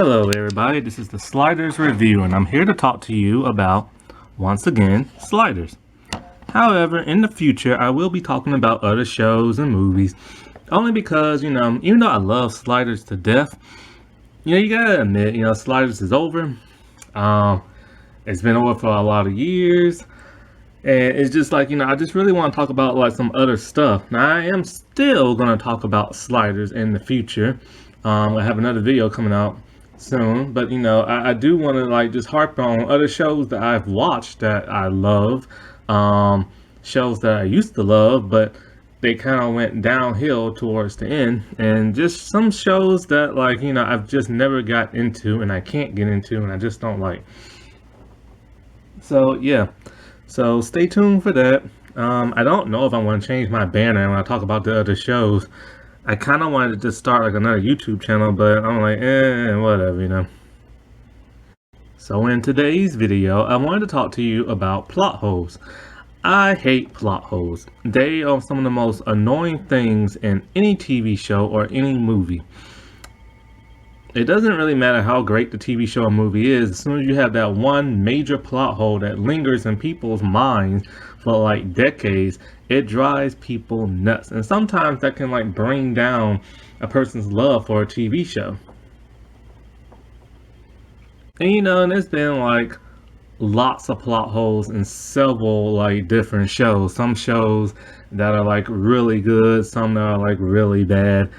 Hello everybody, this is the Sliders Review and I'm here to talk to you about, once again, Sliders. However, in the future I will be talking about other shows and movies, only because, even though I love Sliders to death, you gotta admit, Sliders is over. It's been over for a lot of years, and it's just like, I just really want to talk about like some other stuff. Now I am still gonna talk about Sliders in the future. I have another video coming out soon, but I do want to like just harp on other shows that I've watched that I love, shows that I used to love, but they kind of went downhill towards the end, and just some shows that like I've just never got into and I can't get into and I just don't like. So yeah, so stay tuned for that. I don't know if I want to change my banner when I talk about the other shows. I kind of wanted to just start like another YouTube channel, but I'm like, whatever, So in today's video, I wanted to talk to you about plot holes. I hate plot holes. They are some of the most annoying things in any TV show or any movie. It doesn't really matter how great the TV show or movie is, as soon as you have that one major plot hole that lingers in people's minds for like decades, it drives people nuts. And sometimes that can like bring down a person's love for a TV show. And and there's been like lots of plot holes in several like different shows. Some shows that are like really good, some that are like really bad.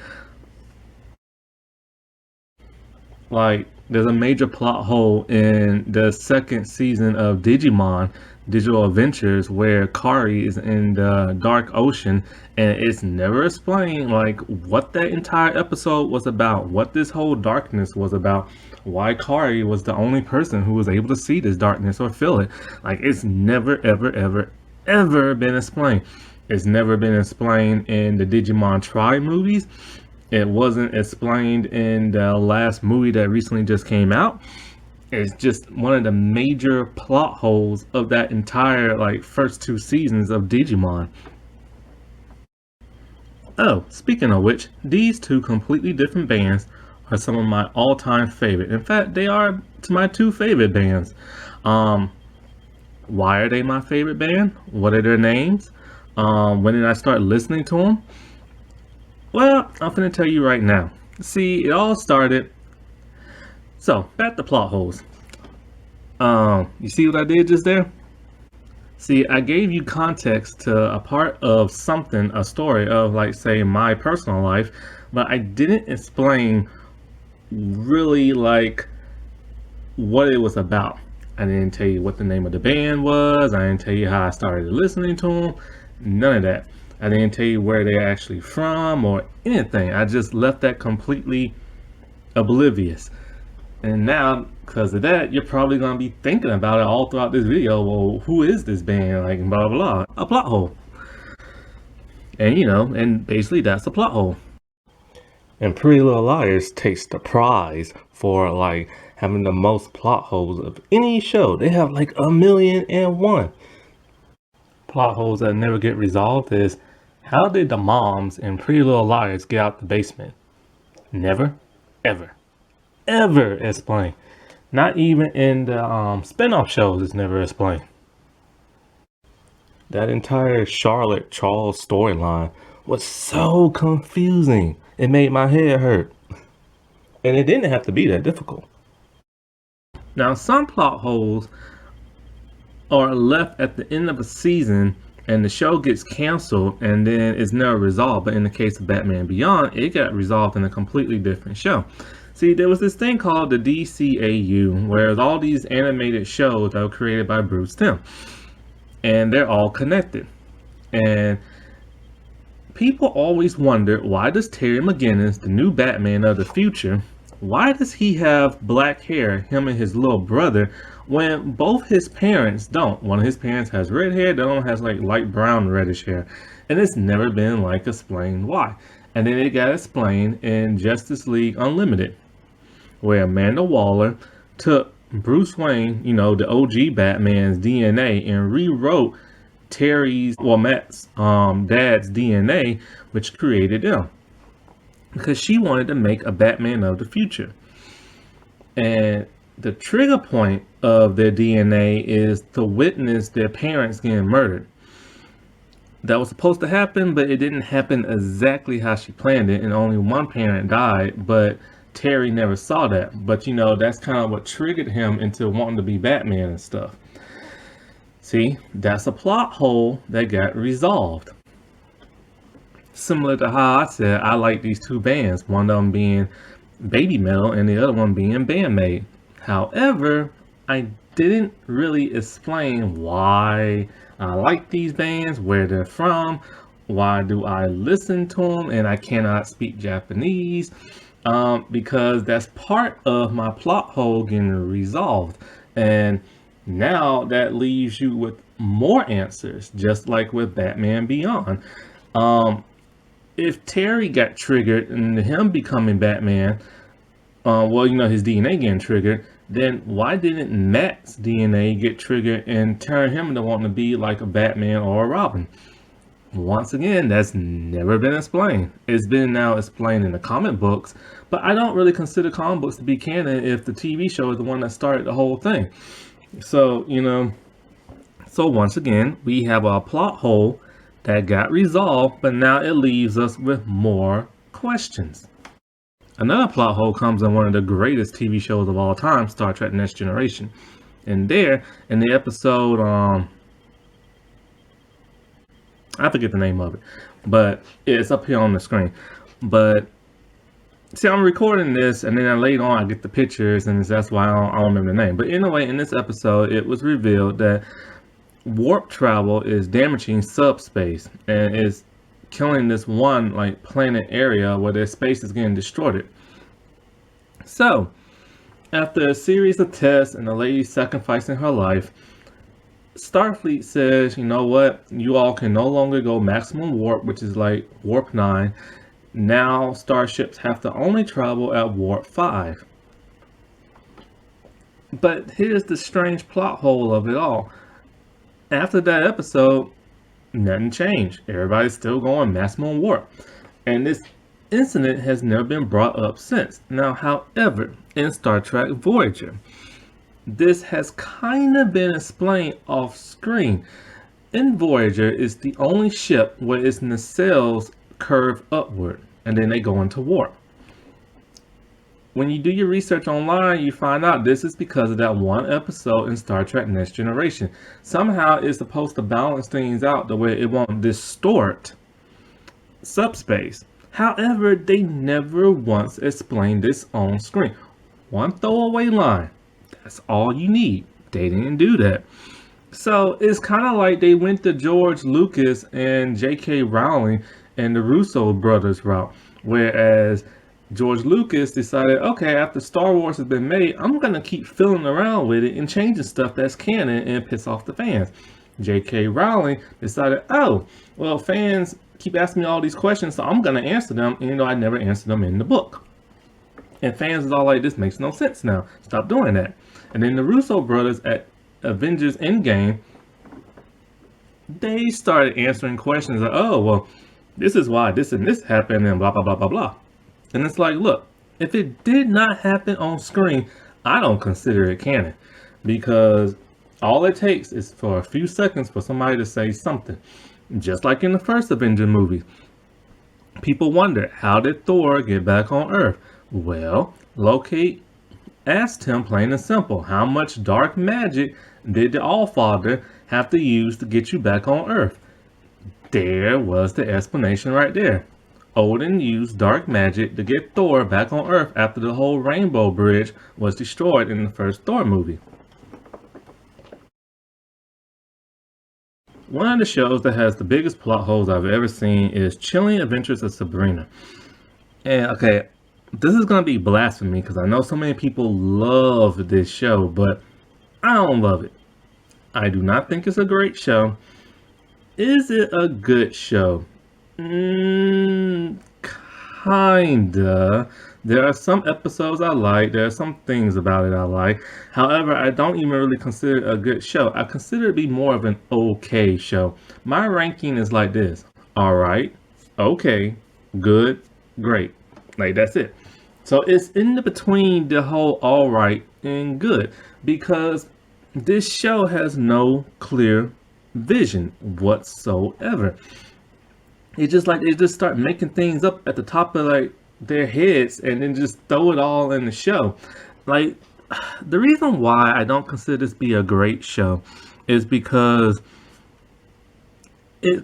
Like, there's a major plot hole in the second season of Digimon, Digital Adventures, where Kari is in the dark ocean, and it's never explained like what that entire episode was about, what this whole darkness was about, why Kari was the only person who was able to see this darkness or feel it. Like, it's never ever been explained. It's never been explained in the Digimon Tri movies. It wasn't explained in the last movie that recently just came out. It's just one of the major plot holes of that entire like first two seasons of Digimon. Oh, speaking of which, these two completely different bands are some of my all-time favorite. In fact, they are my two favorite bands. Why are they my favorite band? What are their names? When did I start listening to them? Well, I'm gonna tell you right now. See, it all started. So, back to plot holes. You see what I did just there? See, I gave you context to a part of something, a story of like, say, my personal life, but I didn't explain really like what it was about. I didn't tell you what the name of the band was. I didn't tell you how I started listening to them. None of that. I didn't tell you where they're actually from or anything. I just left that completely oblivious. And now, because of that, you're probably going to be thinking about it all throughout this video. Well, who is this band? Like, blah, blah, blah. A plot hole. And, and basically that's a plot hole. And Pretty Little Liars takes the prize for, like, having the most plot holes of any show. They have, like, 1,000,001. Plot holes that never get resolved is, how did the moms in Pretty Little Liars get out the basement? Never, ever explained. Not even in the spin-off shows it's never explained. That entire Charlotte Charles storyline was so confusing. It made my head hurt. And it didn't have to be that difficult. Now, some plot holes are left at the end of a season and the show gets canceled and then it's never resolved. But in the case of Batman Beyond, it got resolved in a completely different show. See, there was this thing called the DCAU, where all these animated shows that were created by Bruce Timm, and they're all connected. And people always wonder, why does Terry McGinnis, the new Batman of the future, why does he have black hair, him and his little brother, when both his parents don't? One of his parents has red hair, the other one has like light brown reddish hair. And it's never been like explained why. And then it got explained in Justice League Unlimited, where Amanda Waller took Bruce Wayne, the OG Batman's DNA, and rewrote Matt's dad's DNA, which created him. Because she wanted to make a Batman of the future. And the trigger point of their DNA is to witness their parents getting murdered. That was supposed to happen, but it didn't happen exactly how she planned it, and only one parent died, but Terry never saw that. But that's kind of what triggered him into wanting to be Batman and stuff. See, that's a plot hole that got resolved. Similar to how I said I like these two bands, one of them being Baby Metal and the other one being Band-Maid. However, I didn't really explain why I like these bands, where they're from, why do I listen to them, and I cannot speak Japanese, because that's part of my plot hole getting resolved. And now that leaves you with more answers, just like with Batman Beyond. If Terry got triggered and him becoming Batman, his DNA getting triggered, then why didn't Matt's DNA get triggered and turn him into wanting to be like a Batman or a Robin? Once again, that's never been explained. It's been now explained in the comic books, but I don't really consider comic books to be canon if the TV show is the one that started the whole thing. So, so once again, we have a plot hole that got resolved, but now it leaves us with more questions. Another plot hole comes in one of the greatest TV shows of all time, Star Trek Next Generation. And there, in the episode, I forget the name of it, but it's up here on the screen. But, see, I'm recording this, and then later on I get the pictures, and that's why I don't remember the name. But anyway, in this episode, it was revealed that warp travel is damaging subspace, and is killing this one planet area where their space is getting destroyed. So, after a series of tests and a lady sacrificing her life, Starfleet says, you know what, you all can no longer go maximum warp, which is like warp 9. Now starships have to only travel at warp 5. But here's the strange plot hole of it all. After that episode, nothing changed. Everybody's still going maximum warp. And this incident has never been brought up since. Now, however, in Star Trek Voyager, this has kind of been explained off screen. In Voyager, it's the only ship where its nacelles curve upward, and then they go into warp. When you do your research online, you find out this is because of that one episode in Star Trek Next Generation. Somehow it's supposed to balance things out the way it won't distort subspace. However, they never once explained this on screen. One throwaway line. That's all you need. They didn't do that. So it's kind of like they went to George Lucas and J.K. Rowling and the Russo brothers route. Whereas George Lucas decided, okay, after Star Wars has been made, I'm going to keep fiddling around with it and changing stuff that's canon and piss off the fans. J.K. Rowling decided, oh, well, fans keep asking me all these questions, so I'm going to answer them, even though I never answered them in the book. And fans is all like, this makes no sense now. Stop doing that. And then the Russo brothers at Avengers Endgame, they started answering questions like, oh, well, this is why this and this happened and blah, blah, blah, blah, blah. And it's like, look, if it did not happen on screen, I don't consider it canon. Because all it takes is for a few seconds for somebody to say something. Just like in the first Avenger movie. People wonder, how did Thor get back on Earth? Well, Loki asked him plain and simple, how much dark magic did the Allfather have to use to get you back on Earth? There was the explanation right there. Odin used dark magic to get Thor back on Earth after the whole Rainbow Bridge was destroyed in the first Thor movie. One of the shows that has the biggest plot holes I've ever seen is Chilling Adventures of Sabrina. And okay, this is going to be blasphemy because I know so many people love this show, but I don't love it. I do not think it's a great show. Is it a good show? Kinda. There are some episodes I like. There are some things about it I like. However, I don't even really consider it a good show. I consider it to be more of an okay show. My ranking is like this. Alright, okay, good, great. Like, that's it. So it's in the between the whole all right and good, because this show has no clear vision whatsoever. It's just like they just start making things up at the top of like their heads and then just throw it all in the show. Like, the reason why I don't consider this be a great show is because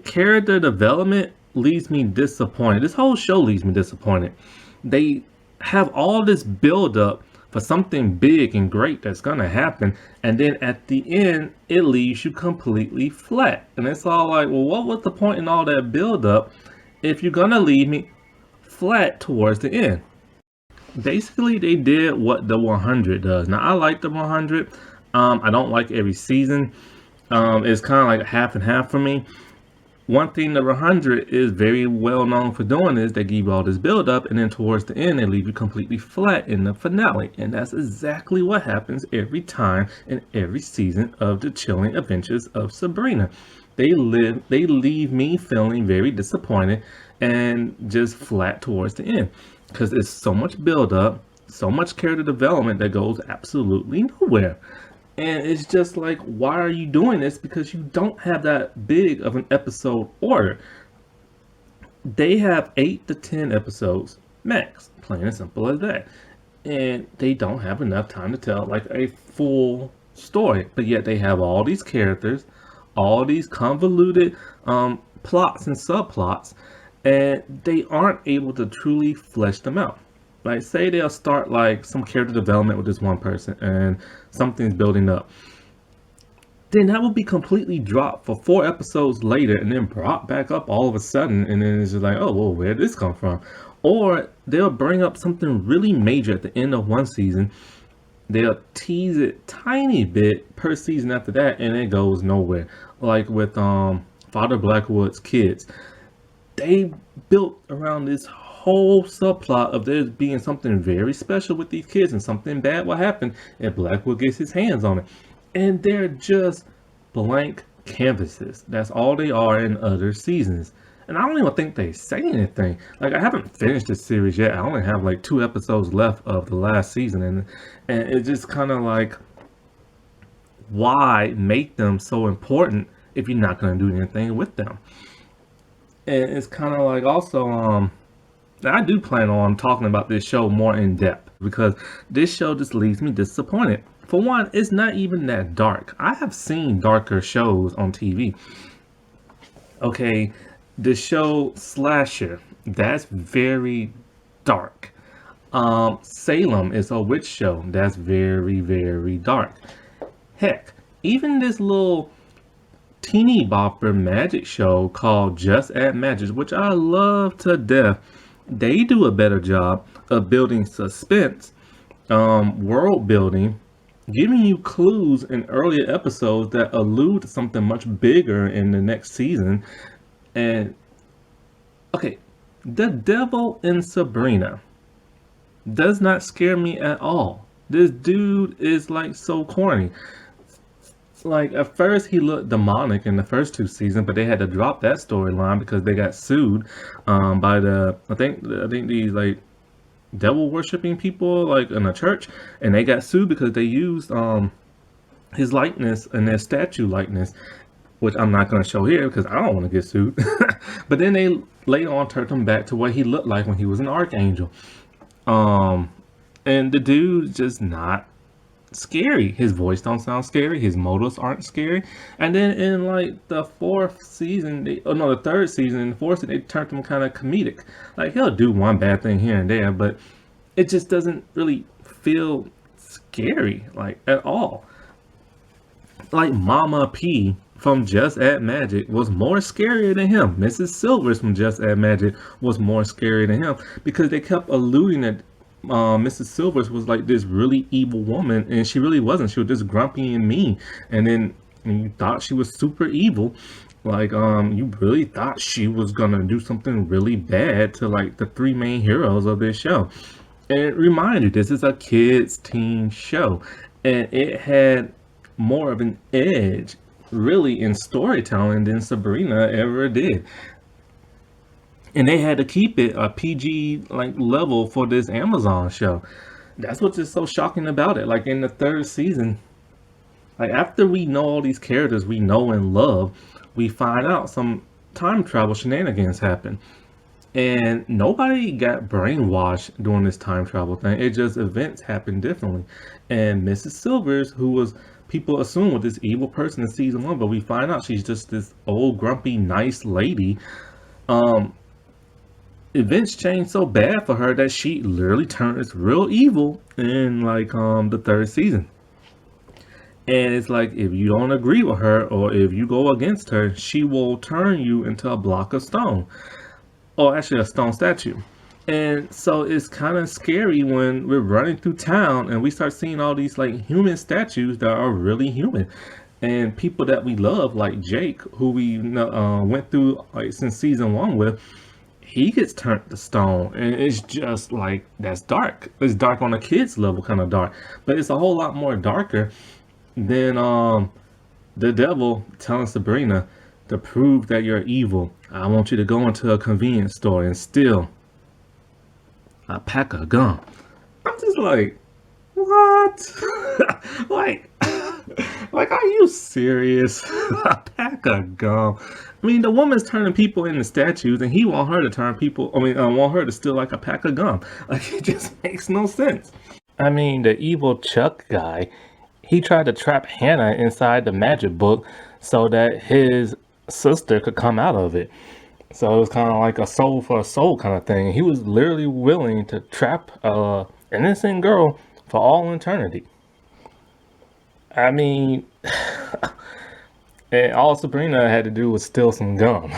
character development leaves me disappointed. This whole show leaves me disappointed. They have all this build up for something big and great that's gonna happen, and then at the end it leaves you completely flat. And it's all like, well, what was the point in all that build up if you're gonna leave me flat towards the end? Basically, they did what the 100 does. Now, I like the 100. I don't like every season. It's kind of like half and half for me. One thing the 100 is very well known for doing is they give you all this build up, and then towards the end they leave you completely flat in the finale. And that's exactly what happens every time in every season of the Chilling Adventures of Sabrina. They leave me feeling very disappointed and just flat towards the end, because it's so much build up, so much character development that goes absolutely nowhere. And it's just like, why are you doing this? Because you don't have that big of an episode order. They have 8 to 10 episodes max, plain and simple as that. And they don't have enough time to tell like a full story. But yet they have all these characters, all these convoluted plots and subplots, and they aren't able to truly flesh them out. Like, say they'll start like some character development with this one person and something's building up. Then that will be completely dropped for 4 episodes later and then brought back up all of a sudden. And then it's just like, oh, well, where did this come from? Or they'll bring up something really major at the end of one season. They'll tease it tiny bit per season after that, and it goes nowhere. Like with Father Blackwood's kids. They built around this whole subplot of there being something very special with these kids, and something bad will happen if Blackwood gets his hands on it. And they're just blank canvases. That's all they are in other seasons. And I don't even think they say anything. Like, I haven't finished this series yet. I only have like 2 episodes left of the last season, and it's just kind of like, why make them so important if you're not going to do anything with them? And it's kind of like, also I do plan on talking about this show more in depth, because this show just leaves me disappointed. For one, it's not even that dark. I have seen darker shows on TV. Okay, the show Slasher, that's very dark. Salem is a witch show. That's very, very dark. Heck, even this little teeny bopper magic show called Just Add Magic, which I love to death, they do a better job of building suspense, world building, giving you clues in earlier episodes that allude to something much bigger in the next season. And okay, the devil in Sabrina does not scare me at all. This dude is like so corny. Like, at first he looked demonic in the first 2 seasons, but they had to drop that storyline because they got sued by I think these like devil worshipping people like in a church, and they got sued because they used his likeness and their statue likeness, which I'm not going to show here because I don't want to get sued. But then they later on turned him back to what he looked like when he was an archangel. And the dude's just not scary. His voice don't sound scary. His motives aren't scary. And then in like the 4th season, the 3rd season and the 4th season, they turned him kind of comedic. Like, he'll do one bad thing here and there, but it just doesn't really feel scary, like, at all. Like, Mama P from Just Add Magic was more scarier than him. Mrs. Silvers from Just Add Magic was more scary than him, because they kept alluding that Mrs. Silvers was like this really evil woman, and she really wasn't. She was just grumpy and mean. And then you thought she was super evil. Like, you really thought she was gonna do something really bad to like the 3 main heroes of this show. And remind you, this is a kids' teen show, and it had more of an edge, really, in storytelling than Sabrina ever did. and they had to keep it a PG like level for this Amazon show. That's what's just so shocking about it. Like in the third season, like after we know all these characters we know and love, we find out some time travel shenanigans happen. And nobody got brainwashed during this time travel thing. It just events happened differently. And Mrs. Silvers, who was people assume was this evil person in season one, but we find out she's just this old grumpy nice lady. Um, Events changed so bad for her that she literally turns real evil in like the third season. And it's like if you don't agree with her or if you go against her, she will turn you into a block of stone. Or actually a stone statue. And so it's kind of scary when we're running through town and we start seeing all these like human statues that are really human. And people that we love, like Jake, who we went through like since season one with, he gets turned to stone, and it's just like that's dark. It's dark on a kid's level, kind of dark, but it's a whole lot more darker than the devil telling Sabrina to prove that you're evil. I want you to go into a convenience store and steal a pack of gum. I'm just like, what? like, like, are you serious? A pack of gum. I mean, the woman's turning people into statues, and he want her to turn people. I mean, want her to steal like a pack of gum. Like, it just makes no sense. I mean, the evil Chuck guy, he tried to trap Hannah inside the magic book so that his sister could come out of it. So it was kind of like a soul for a soul kind of thing. He was literally willing to trap an innocent girl for all eternity. I mean, and all Sabrina had to do was steal some gum.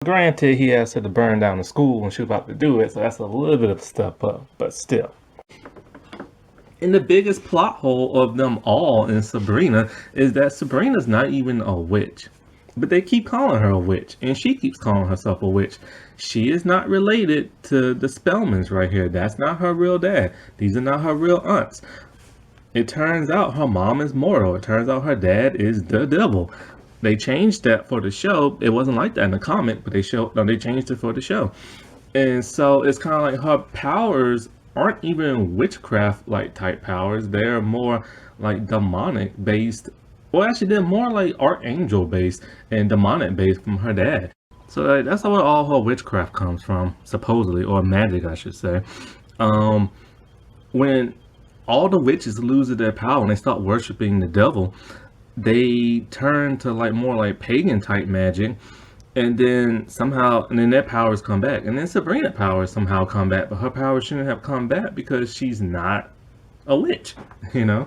Granted, he asked her to burn down the school when she was about to do it, so that's a little bit of a step up, but still. And the biggest plot hole of them all in Sabrina is that Sabrina's not even a witch. But they keep calling her a witch, and she keeps calling herself a witch. She is not related to the Spellmans right here. That's not her real dad. These are not her real aunts. It turns out her mom is mortal. It turns out her dad is the devil. They changed that for the show. It wasn't like that in the comic, but they changed it for the show. And so it's kind of like her powers aren't even witchcraft like type powers. They're more like demonic based. Well, actually, they're more like archangel based and demonic based from her dad. So that's where all her witchcraft comes from, supposedly, or magic, I should say. When all the witches lose their power and they start worshiping the devil, they turn to like more like pagan type magic, and then their powers come back, and then Sabrina's powers somehow come back, but her powers shouldn't have come back because she's not a witch, you know.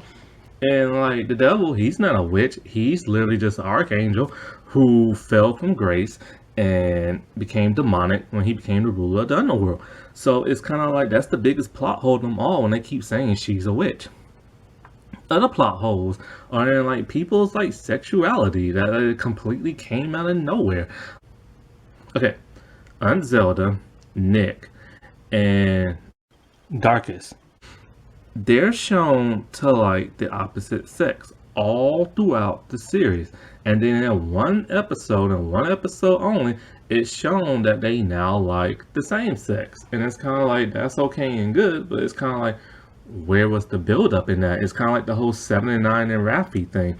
And like the devil, he's not a witch. He's literally just an archangel who fell from grace and became demonic when he became the ruler of the underworld. So it's kind of like that's the biggest plot hole of them all when they keep saying she's a witch. Other plot holes are in like people's like sexuality that completely came out of nowhere. Okay, Aunt Zelda, Nick, and Darkus, they're shown to like the opposite sex all throughout the series, and then in one episode and one episode only, it's shown that they now like the same sex. And it's kind of like that's okay and good, but it's kind of like, where was the build up in that? It's kind of like the whole 79 and Raffi thing.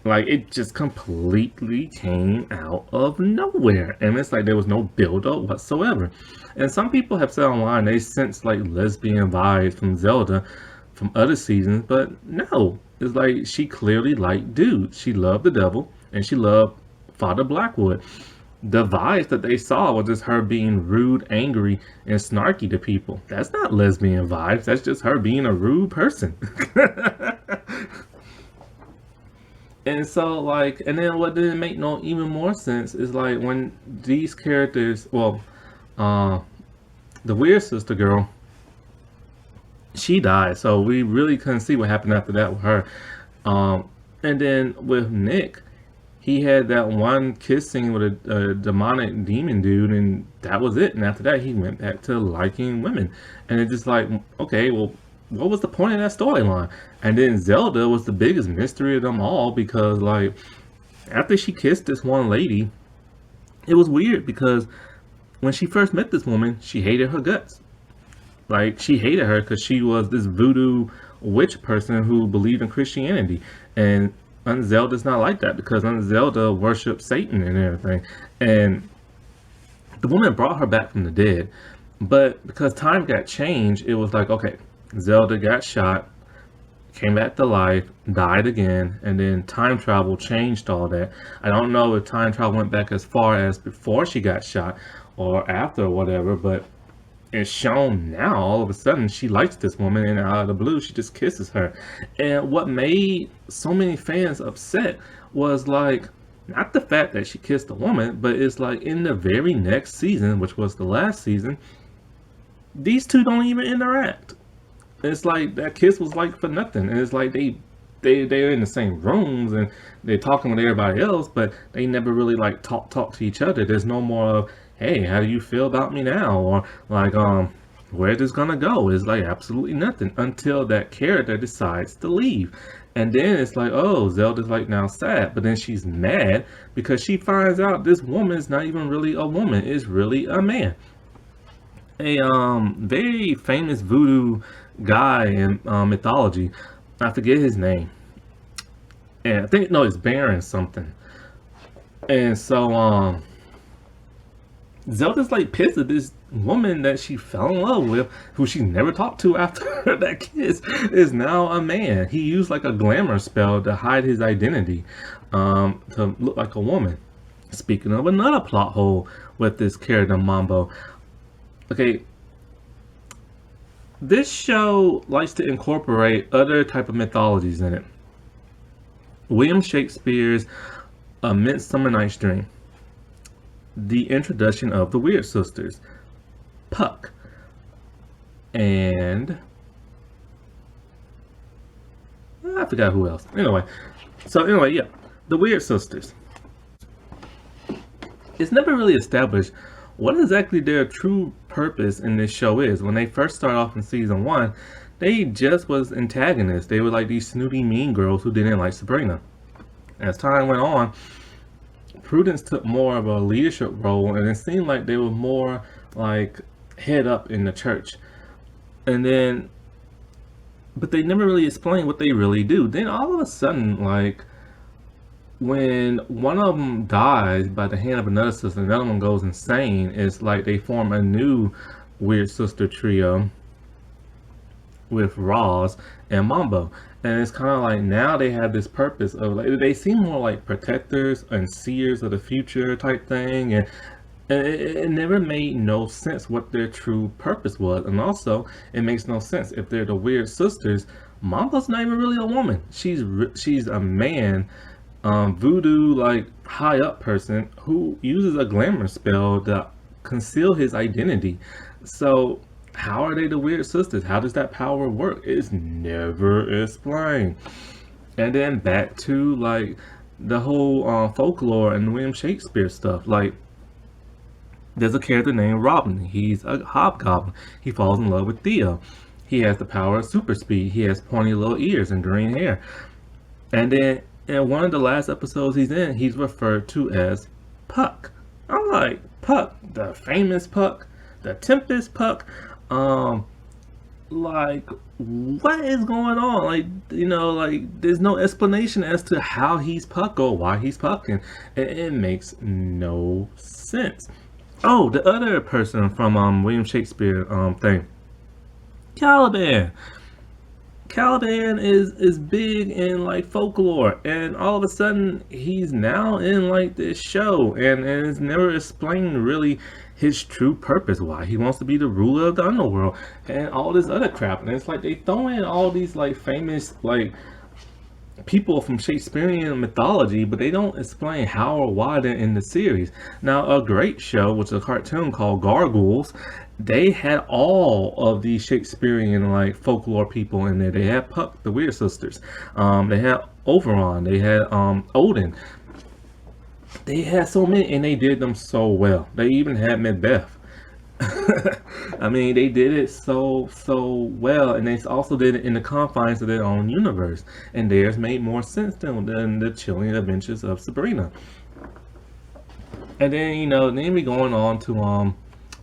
Like, it just completely came out of nowhere, and it's like there was no build up whatsoever. And some people have said online they sense like lesbian vibes from Zelda from other seasons, but no, it's like she clearly liked dudes. She loved the devil and she loved Father Blackwood. The vibes that they saw was just her being rude, angry, and snarky to people. That's not lesbian vibes. That's just her being a rude person. And so, like, and then what didn't make no even more sense is like when these characters, well, the weird sister girl, she died, so we really couldn't see what happened after that with her. And then with Nick, he had that one kiss scene with a demonic demon dude, and that was it. And after that, he went back to liking women. And it's just like, okay, well, what was the point of that storyline? And then Zelda was the biggest mystery of them all, because like after she kissed this one lady, it was weird because when she first met this woman, she hated her guts. Like, she hated her because she was this voodoo witch person who believed in Christianity. And Aunt Zelda's not like that because Aunt Zelda worshipped Satan and everything. And the woman brought her back from the dead. But because time got changed, it was like, okay, Zelda got shot, came back to life, died again, and then time travel changed all that. I don't know if time travel went back as far as before she got shot or after or whatever, but it's shown now all of a sudden she likes this woman, and out of the blue she just kisses her. And what made so many fans upset was like not the fact that she kissed a woman, but it's like in the very next season, which was the last season, these two don't even interact. It's like that kiss was like for nothing, and it's like they're in the same rooms and they're talking with everybody else, but they never really like talk to each other. There's no more of, hey, how do you feel about me now, or like where's this gonna go? It's like absolutely nothing until that character decides to leave. And then it's like, oh, Zelda's like now sad, but then she's mad because she finds out this woman's not even really a woman, it's really a man. A very famous voodoo guy in mythology. I forget his name. And I think no, it's Baron something. And so Zelda's like pissed at this woman that she fell in love with, who she never talked to after that kiss, is now a man. He used like a glamour spell to hide his identity, to look like a woman. Speaking of another plot hole with this character Mambo, okay, this show likes to incorporate other type of mythologies in it. William Shakespeare's A Midsummer Night's Dream, the introduction of the Weird Sisters, Puck, and I forgot who else. Anyway, yeah, the Weird Sisters. It's never really established what exactly their true purpose in this show is. When they first start off in season 1, they just was antagonists. They were like these snooty mean girls who didn't like Sabrina. As time went on, Prudence took more of a leadership role, and it seemed like they were more like head up in the church. And then, but they never really explained what they really do. Then all of a sudden, like, when one of them dies by the hand of another sister, and the other one goes insane, it's like they form a new Weird Sister trio with Roz and Mambo. And it's kind of like now they have this purpose of like, they seem more like protectors and seers of the future type thing, and it never made no sense what their true purpose was. And also it makes no sense if they're the Weird Sisters. Mambo's not even really a woman. She's a man, voodoo like high up person who uses a glamour spell to conceal his identity. So how are they the Weird Sisters? How does that power work? It's never explained. And then back to like the whole folklore and William Shakespeare stuff. Like, there's a character named Robin. He's a hobgoblin. He falls in love with Theo. He has the power of super speed. He has pointy little ears and green hair. And then in one of the last episodes he's in, he's referred to as Puck. I'm like, Puck, the famous Puck, the Tempest Puck. Like, what is going on? Like, you know, like, there's no explanation as to how he's Puck or why he's Pucking. It makes no sense. Oh, the other person from William Shakespeare thing, Caliban. Caliban is big in like folklore, and all of a sudden he's now in like this show, and it's never explained really his true purpose, why he wants to be the ruler of the underworld and all this other crap. And it's like they throw in all these like famous like people from Shakespearean mythology, but they don't explain how or why they're in the series. Now, a great show, which is a cartoon called Gargoyles, they had all of these Shakespearean like folklore people in there. They had Puck, the Weird Sisters. They had Oberon. They had Odin. They had so many, and they did them so well. They even had Macbeth. I mean, they did it so well, and they also did it in the confines of their own universe, and theirs made more sense than the chilling adventures of Sabrina. And then, you know, then we going on to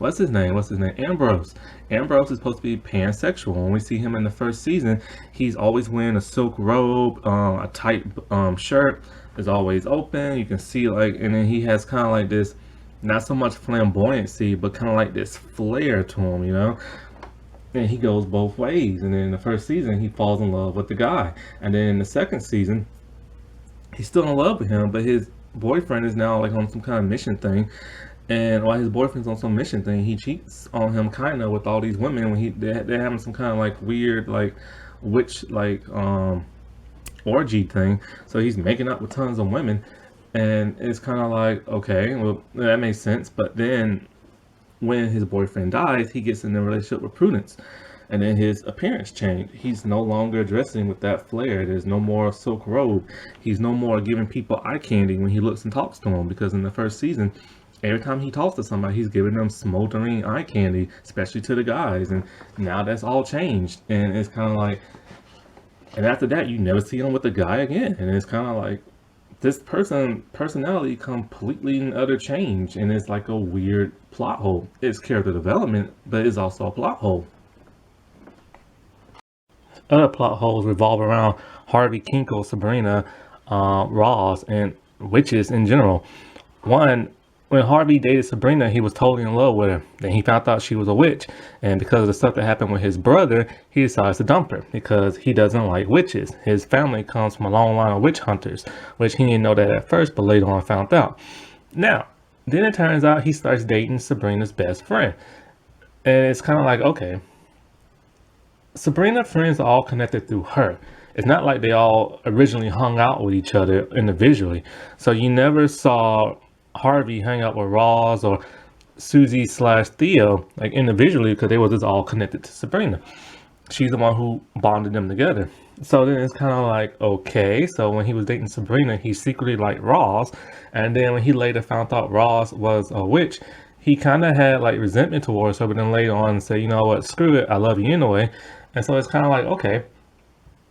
what's his name? Ambrose. Ambrose is supposed to be pansexual. When we see him in the first season, he's always wearing a silk robe, a tight shirt is always open. You can see and then he has kind of like this, not so much flamboyancy, but kind of like this flair to him, And he goes both ways. And then in the first season, he falls in love with the guy. And then in the second season, he's still in love with him, but his boyfriend is now on some kind of mission thing. And while his boyfriend's on some mission thing, he cheats on him kind of with all these women when they're having some kind of weird witch orgy thing. So he's making up with tons of women, and it's kind of okay, well, that makes sense. But then when his boyfriend dies, he gets in a relationship with Prudence, and then his appearance changed. He's no longer dressing with that flair. There's no more silk robe. He's no more giving people eye candy when he looks and talks to them, because in the first season, every time he talks to somebody, he's giving them smoldering eye candy, especially to the guys. And now that's all changed, and it's kind of and after that, you never see him with the guy again. And it's kind of this personality completely and utter change, and it's a weird plot hole. It's character development, but it's also a plot hole. Other plot holes revolve around Harvey, Kinkle, Sabrina, Ross, and witches in general. One, when Harvey dated Sabrina, he was totally in love with her. Then he found out she was a witch, and because of the stuff that happened with his brother, he decides to dump her because he doesn't like witches. His family comes from a long line of witch hunters, which he didn't know that at first, but later on found out. Now, then it turns out he starts dating Sabrina's best friend, and it's kind of okay. Sabrina's friends are all connected through her. It's not like they all originally hung out with each other individually. So you never saw Harvey hang out with Ross or Susie/Theo individually, because they were just all connected to Sabrina. She's the one who bonded them together. So then it's kind of okay, so when he was dating Sabrina, he secretly liked Ross, and then when he later found out Ross was a witch, he kind of had resentment towards her, but then later on said, you know what, screw it, I love you anyway. And so it's kind of okay,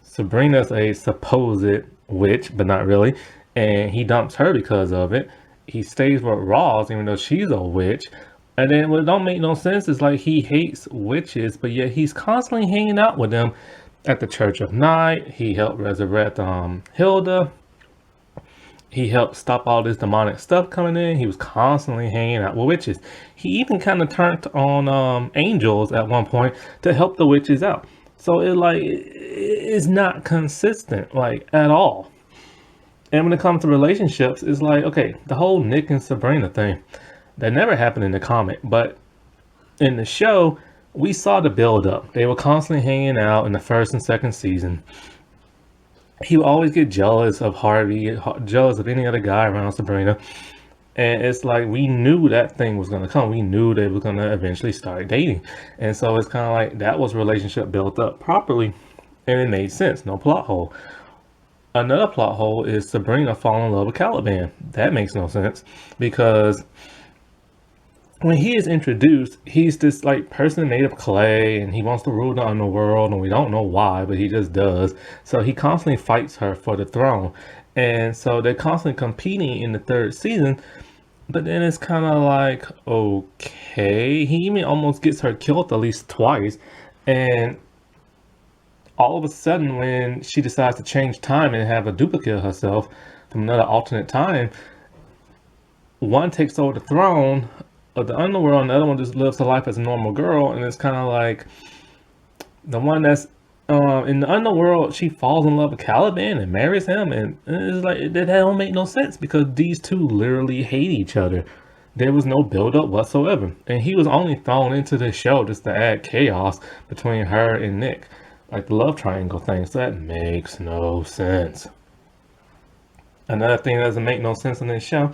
Sabrina's a supposed witch, but not really, and he dumps her because of it. He stays with Ross even though she's a witch. And then what don't make no sense is he hates witches, but yet he's constantly hanging out with them at the Church of Night. He helped resurrect Hilda. He helped stop all this demonic stuff coming in. He was constantly hanging out with witches. He even kind of turned on angels at one point to help the witches out. So it's not consistent at all. And when it comes to relationships, it's okay, the whole Nick and Sabrina thing, that never happened in the comic, but in the show, we saw the build up. They were constantly hanging out in the first and second season. He would always get jealous of Harvey, jealous of any other guy around Sabrina. And it's we knew that thing was going to come. We knew they were going to eventually start dating. And so it's kind of that was relationship built up properly, and it made sense, no plot hole. Another plot hole is Sabrina falling in love with Caliban. That makes no sense, because when he is introduced, he's this person made of clay, and he wants to rule the underworld, and we don't know why, but he just does. So he constantly fights her for the throne, and so they're constantly competing in the third season. But then it's kind of okay, he even almost gets her killed at least twice, and all of a sudden, when she decides to change time and have a duplicate of herself from another alternate time, one takes over the throne of the underworld, and the other one just lives her life as a normal girl. And it's kind of the one that's in the underworld, she falls in love with Caliban and marries him, and it's that don't make no sense, because these two literally hate each other. There was no build-up whatsoever, and he was only thrown into this show just to add chaos between her and Nick. The love triangle thing, so that makes no sense. Another thing that doesn't make no sense in this show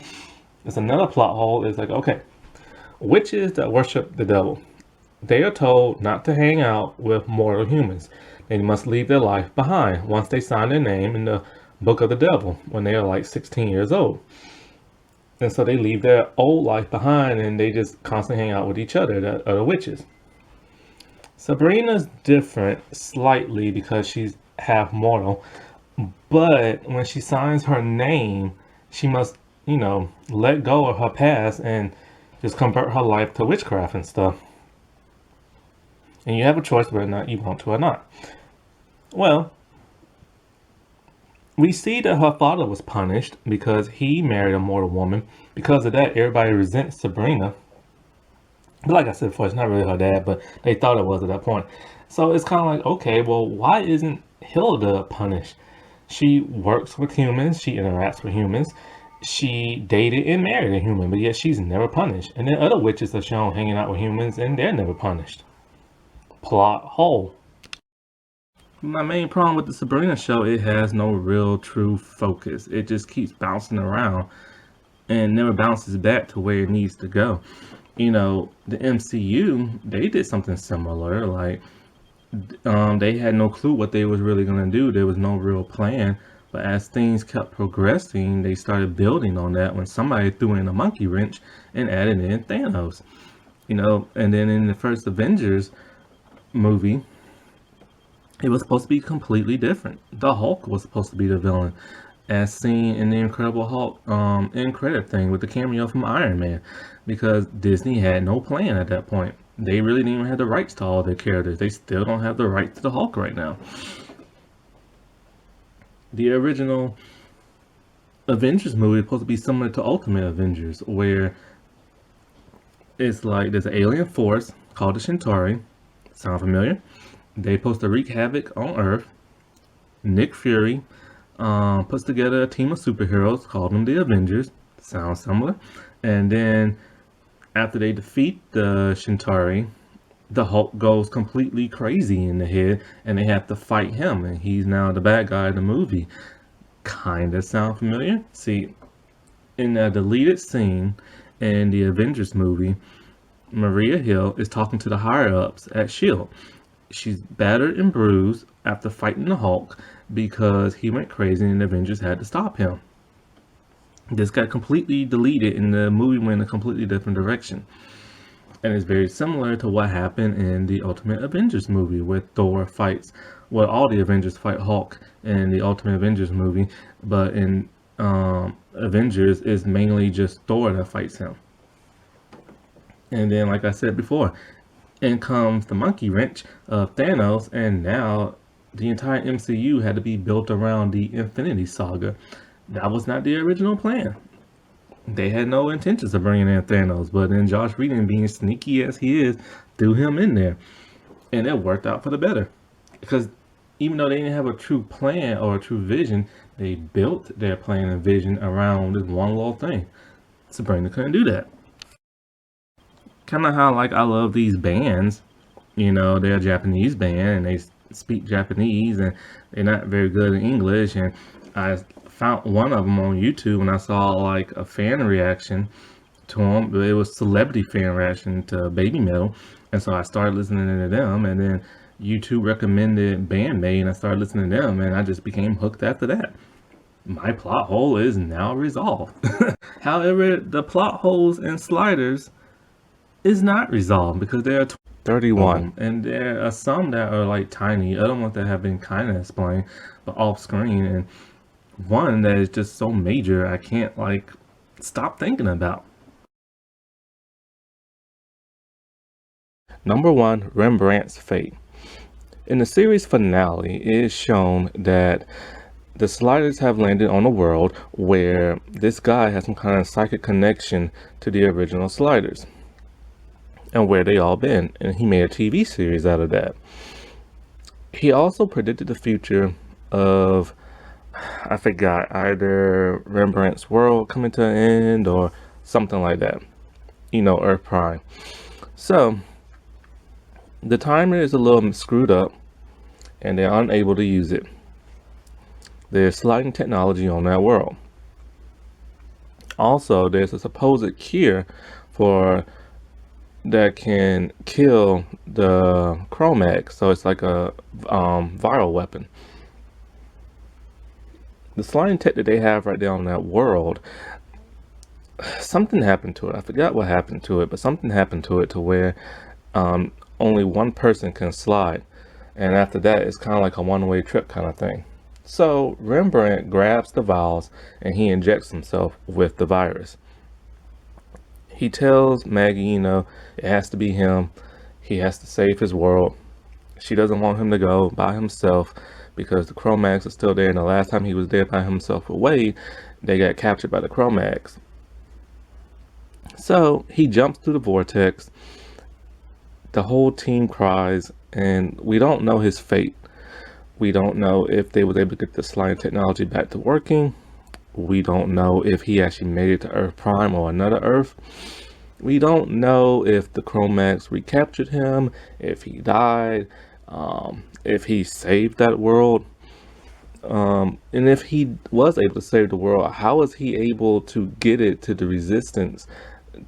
is another plot hole is okay, witches that worship the devil, they are told not to hang out with mortal humans. They must leave their life behind once they sign their name in the book of the devil when they are 16 years old. And so they leave their old life behind, and they just constantly hang out with each other, the other witches. Sabrina's different slightly because she's half mortal, but when she signs her name, she must, let go of her past, and just convert her life to witchcraft and stuff. And you have a choice whether or not you want to or not. Well, we see that her father was punished because he married a mortal woman. Because of that, everybody resents Sabrina. But like I said before, it's not really her dad, but they thought it was at that point. So it's kind of like, okay, well, why isn't Hilda punished? She works with humans, she interacts with humans, she dated and married a human, but yet she's never punished. And then other witches are shown hanging out with humans and they're never punished. Plot hole. My main problem with the Sabrina show, it has no real true focus. It just keeps bouncing around and never bounces back to where it needs to go. You know, the MCU, they did something similar. Like, they had no clue what they was really going to do. There was no real plan. But as things kept progressing, they started building on that when somebody threw in a monkey wrench and added in Thanos. You know, and then in the first Avengers movie, it was supposed to be completely different. The Hulk was supposed to be the villain, as seen in the Incredible Hulk end credit thing with the cameo from Iron Man, because Disney had no plan at that point. They really didn't even have the rights to all their characters. They still don't have the rights to the Hulk right now. The original Avengers movie is supposed to be similar to Ultimate Avengers, where it's like there's an alien force called the Centauri. Sound familiar? They supposed to wreak havoc on Earth. Nick Fury puts together a team of superheroes, called them the Avengers. Sounds similar. And then after they defeat the Centauri, the Hulk goes completely crazy in the head and they have to fight him. And he's now the bad guy in the movie. Kinda sound familiar? See, in a deleted scene in the Avengers movie, Maria Hill is talking to the higher-ups at S.H.I.E.L.D. She's battered and bruised after fighting the Hulk because he went crazy and the Avengers had to stop him. This got completely deleted and the movie went in a completely different direction. And it's very similar to what happened in the Ultimate Avengers movie where Thor fights, well, all the Avengers fight Hulk in the Ultimate Avengers movie, but in Avengers, it's mainly just Thor that fights him. And then, like I said before, in comes the monkey wrench of Thanos, and now the entire MCU had to be built around the Infinity Saga. That was not the original plan. They had no intentions of bringing in Thanos, but then Josh Whedon, being sneaky as he is, threw him in there. And it worked out for the better. Because even though they didn't have a true plan or a true vision, they built their plan and vision around this one little thing. Sabrina couldn't do that. Kind of how, like, I love these bands. You know, they're a Japanese band and they speak Japanese and they're not very good in English. And I found one of them on YouTube and I saw like a fan reaction to them. It was celebrity fan reaction to Baby Metal. And so I started listening to them, and then YouTube recommended Band-Maid and I started listening to them and I just became hooked after that. My plot hole is now resolved. However, the plot holes and sliders is not resolved because there are 31 and there are some that are like tiny, other ones that have been kind of explained but off screen, and one that is just so major I can't like stop thinking about. Number 1, Rembrandt's fate. In the series finale, it is shown that the sliders have landed on a world where this guy has some kind of psychic connection to the original sliders and where they all been, and he made a TV series out of that. He also predicted the future of, I forgot, either Rembrandt's world coming to an end or something like that, you know, Earth Prime. So the timer is a little screwed up and they're unable to use it. There's sliding technology on that world. Also, there's a supposed cure for that can kill the Crowmag, so it's like a viral weapon. The sliding tech that they have right there on that world, something happened to it. I forgot what happened to it, but something happened to it to where only one person can slide, and after that it's kind of like a one-way trip kind of thing. So Rembrandt grabs the vials and he injects himself with the virus. He tells Maggie, it has to be him. He has to save his world. She doesn't want him to go by himself because the Crowmags are still there. And the last time he was there by himself away, they got captured by the Crowmags. So he jumps through the vortex. The whole team cries, and we don't know his fate. We don't know if they was able to get the slime technology back to working. We don't know if he actually made it to Earth Prime or another Earth. We don't know if the Crowmags recaptured him, if he died, if he saved that world. And if he was able to save the world, how is he able to get it to the Resistance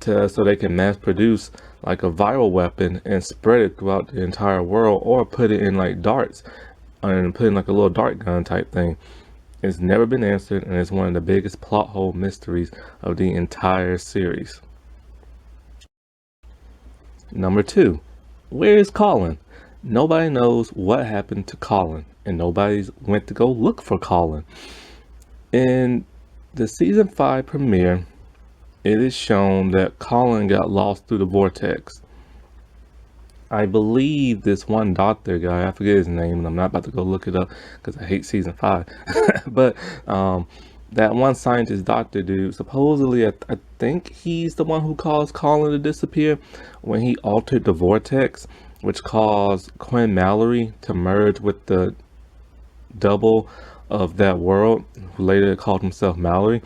so they can mass produce like a viral weapon and spread it throughout the entire world, or put it in like darts and put in like a little dart gun type thing? It's never been answered, and it's one of the biggest plot hole mysteries of the entire series. Number 2, where is Colin? Nobody knows what happened to Colin, and nobody's went to go look for Colin. In the season 5 premiere, it is shown that Colin got lost through the vortex. I believe this one doctor guy, I forget his name, and I'm not about to go look it up because I hate season 5. But that one scientist doctor dude, supposedly, I think he's the one who caused Colin to disappear when he altered the vortex, which caused Quinn Mallory to merge with the double of that world, who later called himself Mallory.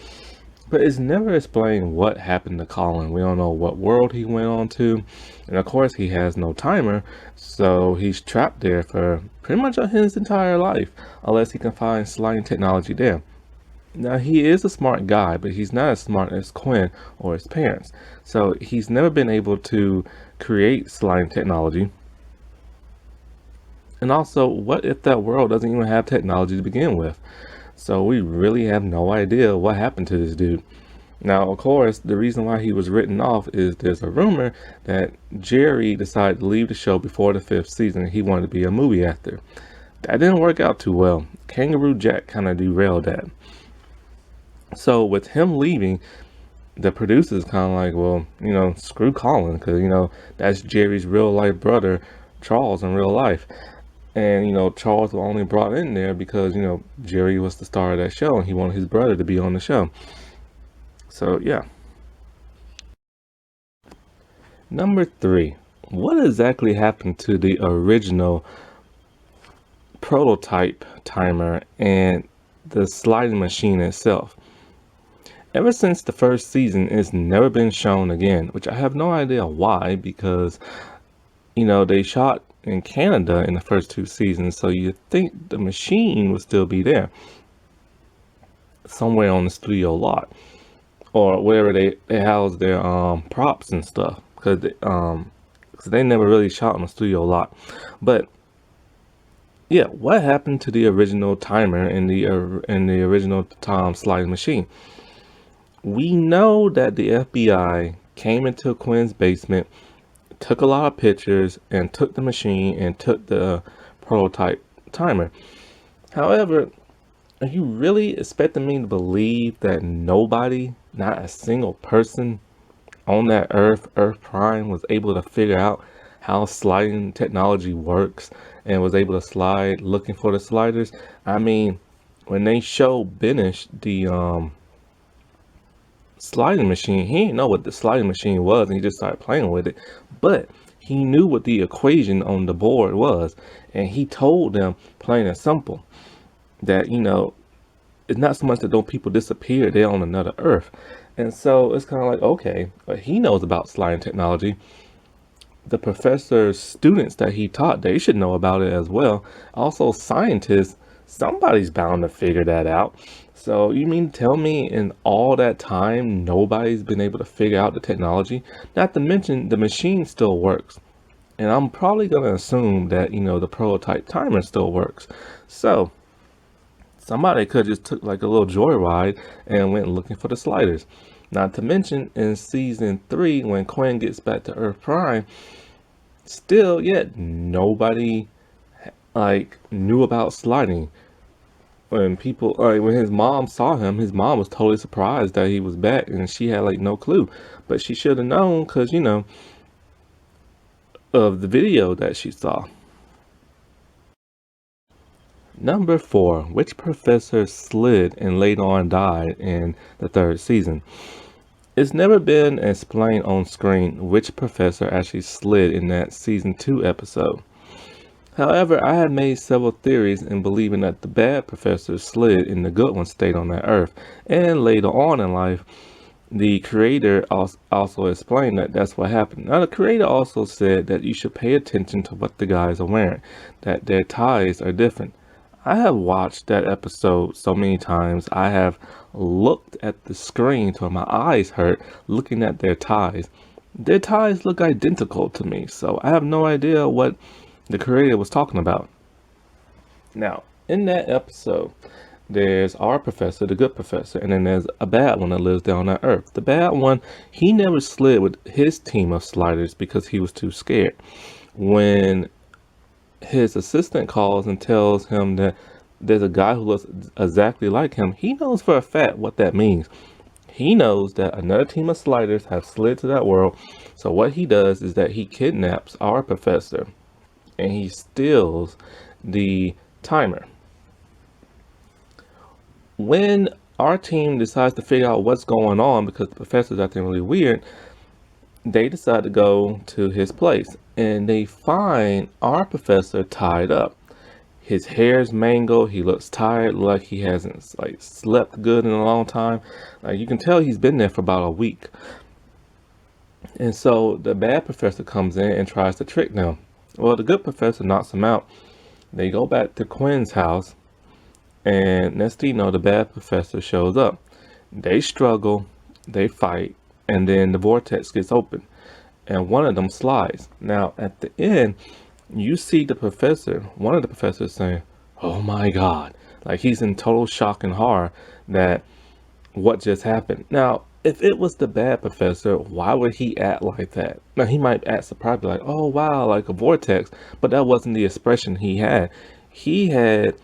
But it's never explained what happened to Colin. We don't know what world he went on to. And of course, he has no timer, so he's trapped there for pretty much his entire life, unless he can find sliding technology there. Now, he is a smart guy, but he's not as smart as Quinn or his parents. So he's never been able to create sliding technology. And also, what if that world doesn't even have technology to begin with? So we really have no idea what happened to this dude. Now, of course, the reason why he was written off is there's a rumor that Jerry decided to leave the show before the 5th season. He wanted to be a movie actor. That didn't work out too well. Kangaroo Jack kind of derailed that. So with him leaving, the producers kind of like, well, screw Colin, because, that's Jerry's real life brother, Charles, in real life. And, Charles was only brought in there because, Jerry was the star of that show and he wanted his brother to be on the show. So, yeah. Number 3, what exactly happened to the original prototype timer and the sliding machine itself? Ever since the 1st season, it's never been shown again, which I have no idea why, because, they shot in Canada in the first 2 seasons, so you think the machine would still be there somewhere on the studio lot, or wherever they house their props and stuff, because they never really shot on the studio lot. But yeah, what happened to the original timer in the original sliding machine? We know that the FBI came into Quinn's basement, took a lot of pictures, and took the machine and took the prototype timer. However, are you really expecting me to believe that nobody, not a single person on that Earth Prime, was able to figure out how sliding technology works and was able to slide looking for the sliders? I mean, when they showed Benish the sliding machine, he didn't know what the sliding machine was and he just started playing with it, but he knew what the equation on the board was, and he told them plain and simple that it's not so much that those people disappear, they're on another Earth. And so it's kind of like, okay, but he knows about sliding technology. The professor's students that he taught, they should know about it as well. Also, scientists, somebody's bound to figure that out. So you mean to tell me in all that time, nobody's been able to figure out the technology? Not to mention the machine still works. And I'm probably going to assume that, the prototype timer still works. So somebody could just took like a little joyride and went looking for the sliders. Not to mention in season 3, when Quinn gets back to Earth Prime, still yet nobody knew about sliding. when people, when his mom saw him, his mom was totally surprised that he was back, and she had like no clue. But she should have known, because, of the video that she saw. Number 4, which professor slid and later on died in the 3rd season? It's never been explained on screen which professor actually slid in that season 2 episode. However, I have made several theories in believing that the bad professor slid and the good one stayed on that earth. And later on in life, the creator also explained that that's what happened. Now, the creator also said that you should pay attention to what the guys are wearing, that their ties are different. I have watched that episode so many times. I have looked at the screen till my eyes hurt looking at their ties. Their ties look identical to me, so I have no idea what the creator was talking about. Now, in that episode, there's our professor, the good professor, and then there's a bad one that lives down on Earth. The bad one, he never slid with his team of sliders because he was too scared. When his assistant calls and tells him that there's a guy who looks exactly like him, he knows for a fact what that means. He knows that another team of sliders have slid to that world. So what he does is that he kidnaps our professor and he steals the timer. When our team decides to figure out what's going on because the professor's acting really weird, they decide to go to his place and they find our professor tied up. His hair's mangled, he looks tired, like he hasn't slept good in a long time. You can tell he's been there for about a week. And so the bad professor comes in and tries to trick them. Well, the good professor knocks him out. They go back to Quinn's house, and next thing you know, the bad professor shows up. They struggle, they fight, and then the vortex gets open, and one of them slides. Now, at the end, you see the professor, one of the professors saying, "Oh my God," like he's in total shock and horror that what just happened. Now, if it was the bad professor, why would he act like that? Now, he might act surprised, like, "Oh wow, like a vortex," but that wasn't the expression he had. He had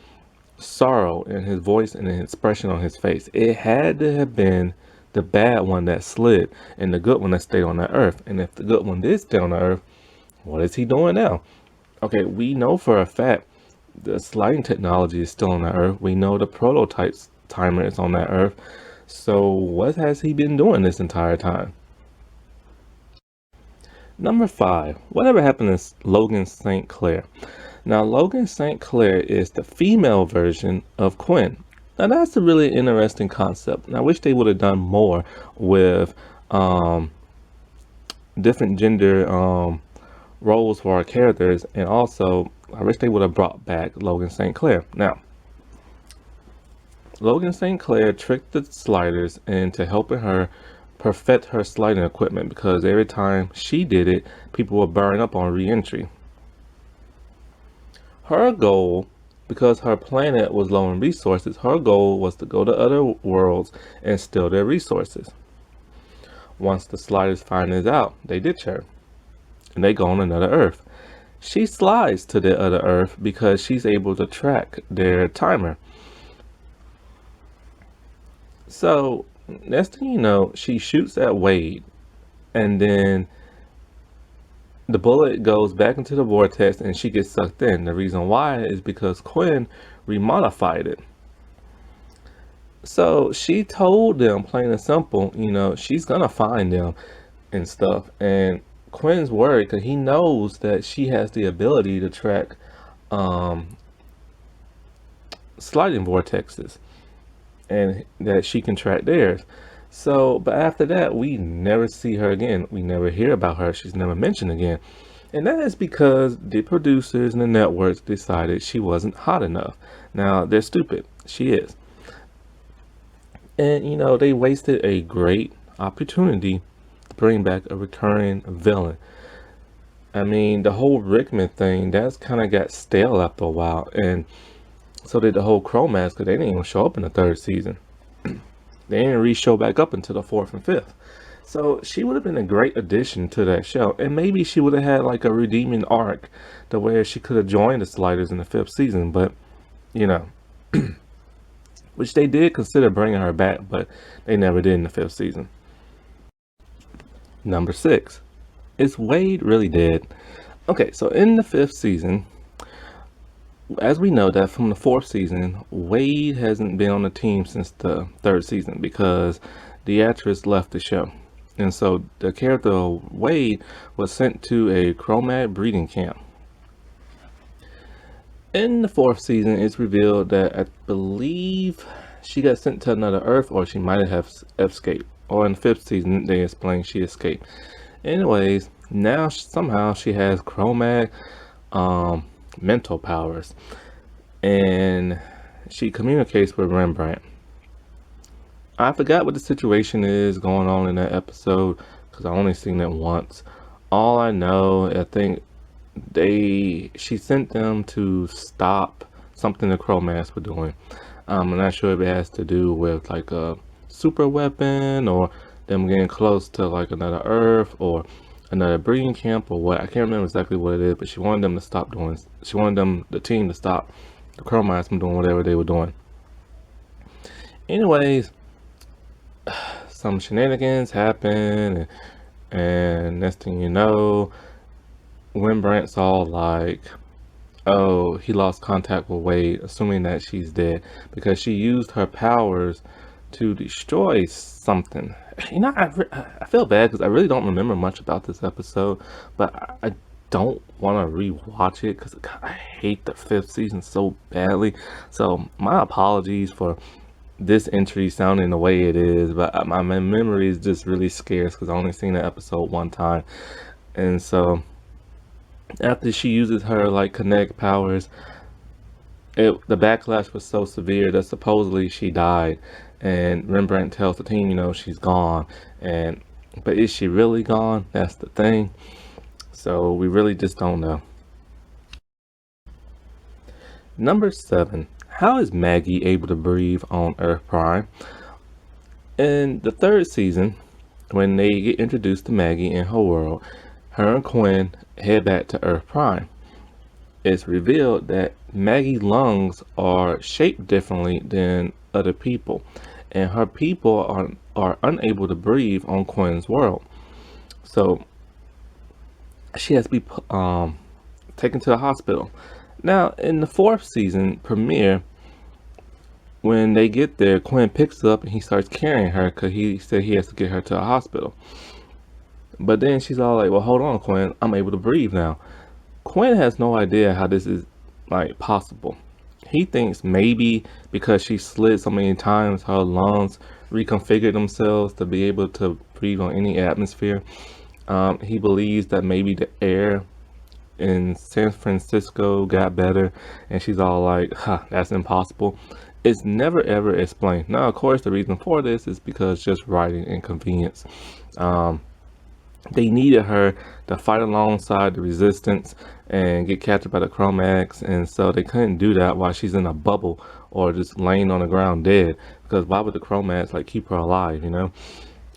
sorrow in his voice and an expression on his face. It had to have been the bad one that slid and the good one that stayed on the earth. And if the good one did stay on the earth, what is he doing now? Okay, we know for a fact the sliding technology is still on the earth. We know the prototypes timer is on that earth. So what has he been doing this entire time? Number 5, whatever happened to Logan St. Clair? Now, Logan St. Clair is the female version of Quinn. Now, that's a really interesting concept. And I wish they would have done more with different gender roles for our characters. And also, I wish they would have brought back Logan St. Clair. Now, Logan St. Clair tricked the sliders into helping her perfect her sliding equipment because every time she did it, people would burn up on re-entry. Her goal, because her planet was low in resources, her goal was to go to other worlds and steal their resources. Once the sliders find this out, they ditch her and they go on another Earth. She slides to the other Earth because she's able to track their timer. So, next thing you know, she shoots at Wade, and then the bullet goes back into the vortex and she gets sucked in. The reason why is because Quinn remodified it. So she told them, plain and simple, she's gonna find them and stuff. And Quinn's worried because he knows that she has the ability to track sliding vortexes, and that she can track theirs. So, but after that, we never see her again. We never hear about her. She's never mentioned again. And that is because the producers and the networks decided she wasn't hot enough. Now, they're stupid. She is. And, they wasted a great opportunity to bring back a recurring villain. I mean, the whole Rickman thing, that's kind of got stale after a while. And so did the whole Crowmag, because they didn't even show up in the 3rd season. They didn't re-show back up until the 4th and 5th. So she would have been a great addition to that show. And maybe she would have had like a redeeming arc to where she could have joined the sliders in the 5th season. But, which they did consider bringing her back, but they never did in the 5th season. Number 6. Is Wade really dead? Okay, so in the 5th season, as we know that from the 4th season, Wade hasn't been on the team since the 3rd season because the actress left the show. And so the character of Wade was sent to a Crowmag breeding camp. In the 4th season, it's revealed that I believe she got sent to another Earth, or she might have escaped. Or in the 5th season, they explain she escaped. Anyways, now somehow she has Crowmag mental powers, and she communicates with Rembrandt. I forgot what the situation is going on in that episode because I only seen it once. All I know, I think she sent them to stop something the Crowmags were doing. I'm not sure if it has to do with like a super weapon or them getting close to like another Earth or another breeding camp or what. I can't remember exactly what it is, but she wanted them to stop doing. She wanted the team to stop the Crowmags from doing whatever they were doing. Anyways, some shenanigans happen, and next thing you know, Rembrandt's all like, oh, he lost contact with Wade, assuming that she's dead because she used her powers to destroy something. You know, I feel bad because I really don't remember much about this episode, but I don't want to rewatch it because I hate the 5th season so badly. So my apologies for this entry sounding the way it is, but my memory is just really scarce because I only seen the episode one time. And so after she uses her like kinetic powers, the backlash was so severe that supposedly she died, and Rembrandt tells the team, you know, she's gone. But is she really gone? That's the thing. So we really just don't know. Number 7. How is Maggie able to breathe on Earth Prime? In the 3rd season, when they get introduced to Maggie in her world, her and Quinn head back to Earth Prime. It's revealed that Maggie's lungs are shaped differently than other people, and her people are unable to breathe on Quinn's world. So she has to be taken to the hospital. Now, in the 4th season premiere, when they get there, Quinn picks up and he starts carrying her because he said he has to get her to a hospital. But then she's all like, well, hold on, Quinn, I'm able to breathe now. Quinn has no idea how this is like possible. He thinks maybe because she slid so many times, her lungs reconfigured themselves to be able to breathe on any atmosphere. He believes that maybe the air in San Francisco got better, and she's all like, that's impossible. It's never ever explained. Now, of course, the reason for this is because just writing inconvenience. They needed her to fight alongside the resistance and get captured by the Crowmags, and so they couldn't do that while she's in a bubble or just laying on the ground dead, because why would the Crowmags like keep her alive, you know?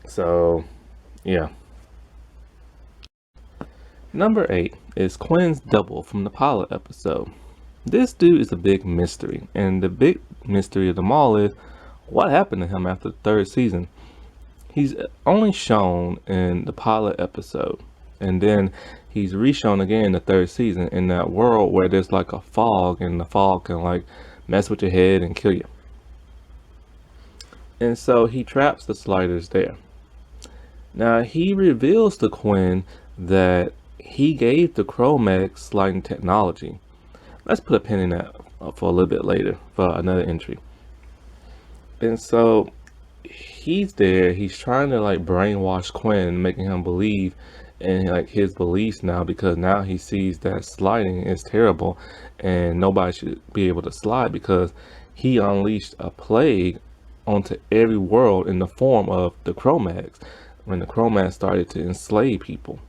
So yeah. Number 8 is Quinn's double from the pilot episode. This dude is a big mystery, and the big mystery of them all is what happened to him after the 3rd season. He's only shown in the pilot episode, and then he's re-shown again in the 3rd season in that world where there's like a fog, and the fog can like mess with your head and kill you. And so he traps the sliders there. Now he reveals to Quinn that he gave the Crowmag sliding technology. Let's put a pin in that for a little bit later for another entry. And so he's there, he's trying to like brainwash Quinn, making him believe in like his beliefs now, because now he sees that sliding is terrible and nobody should be able to slide, because he unleashed a plague onto every world in the form of the Crowmags when the Crowmags started to enslave people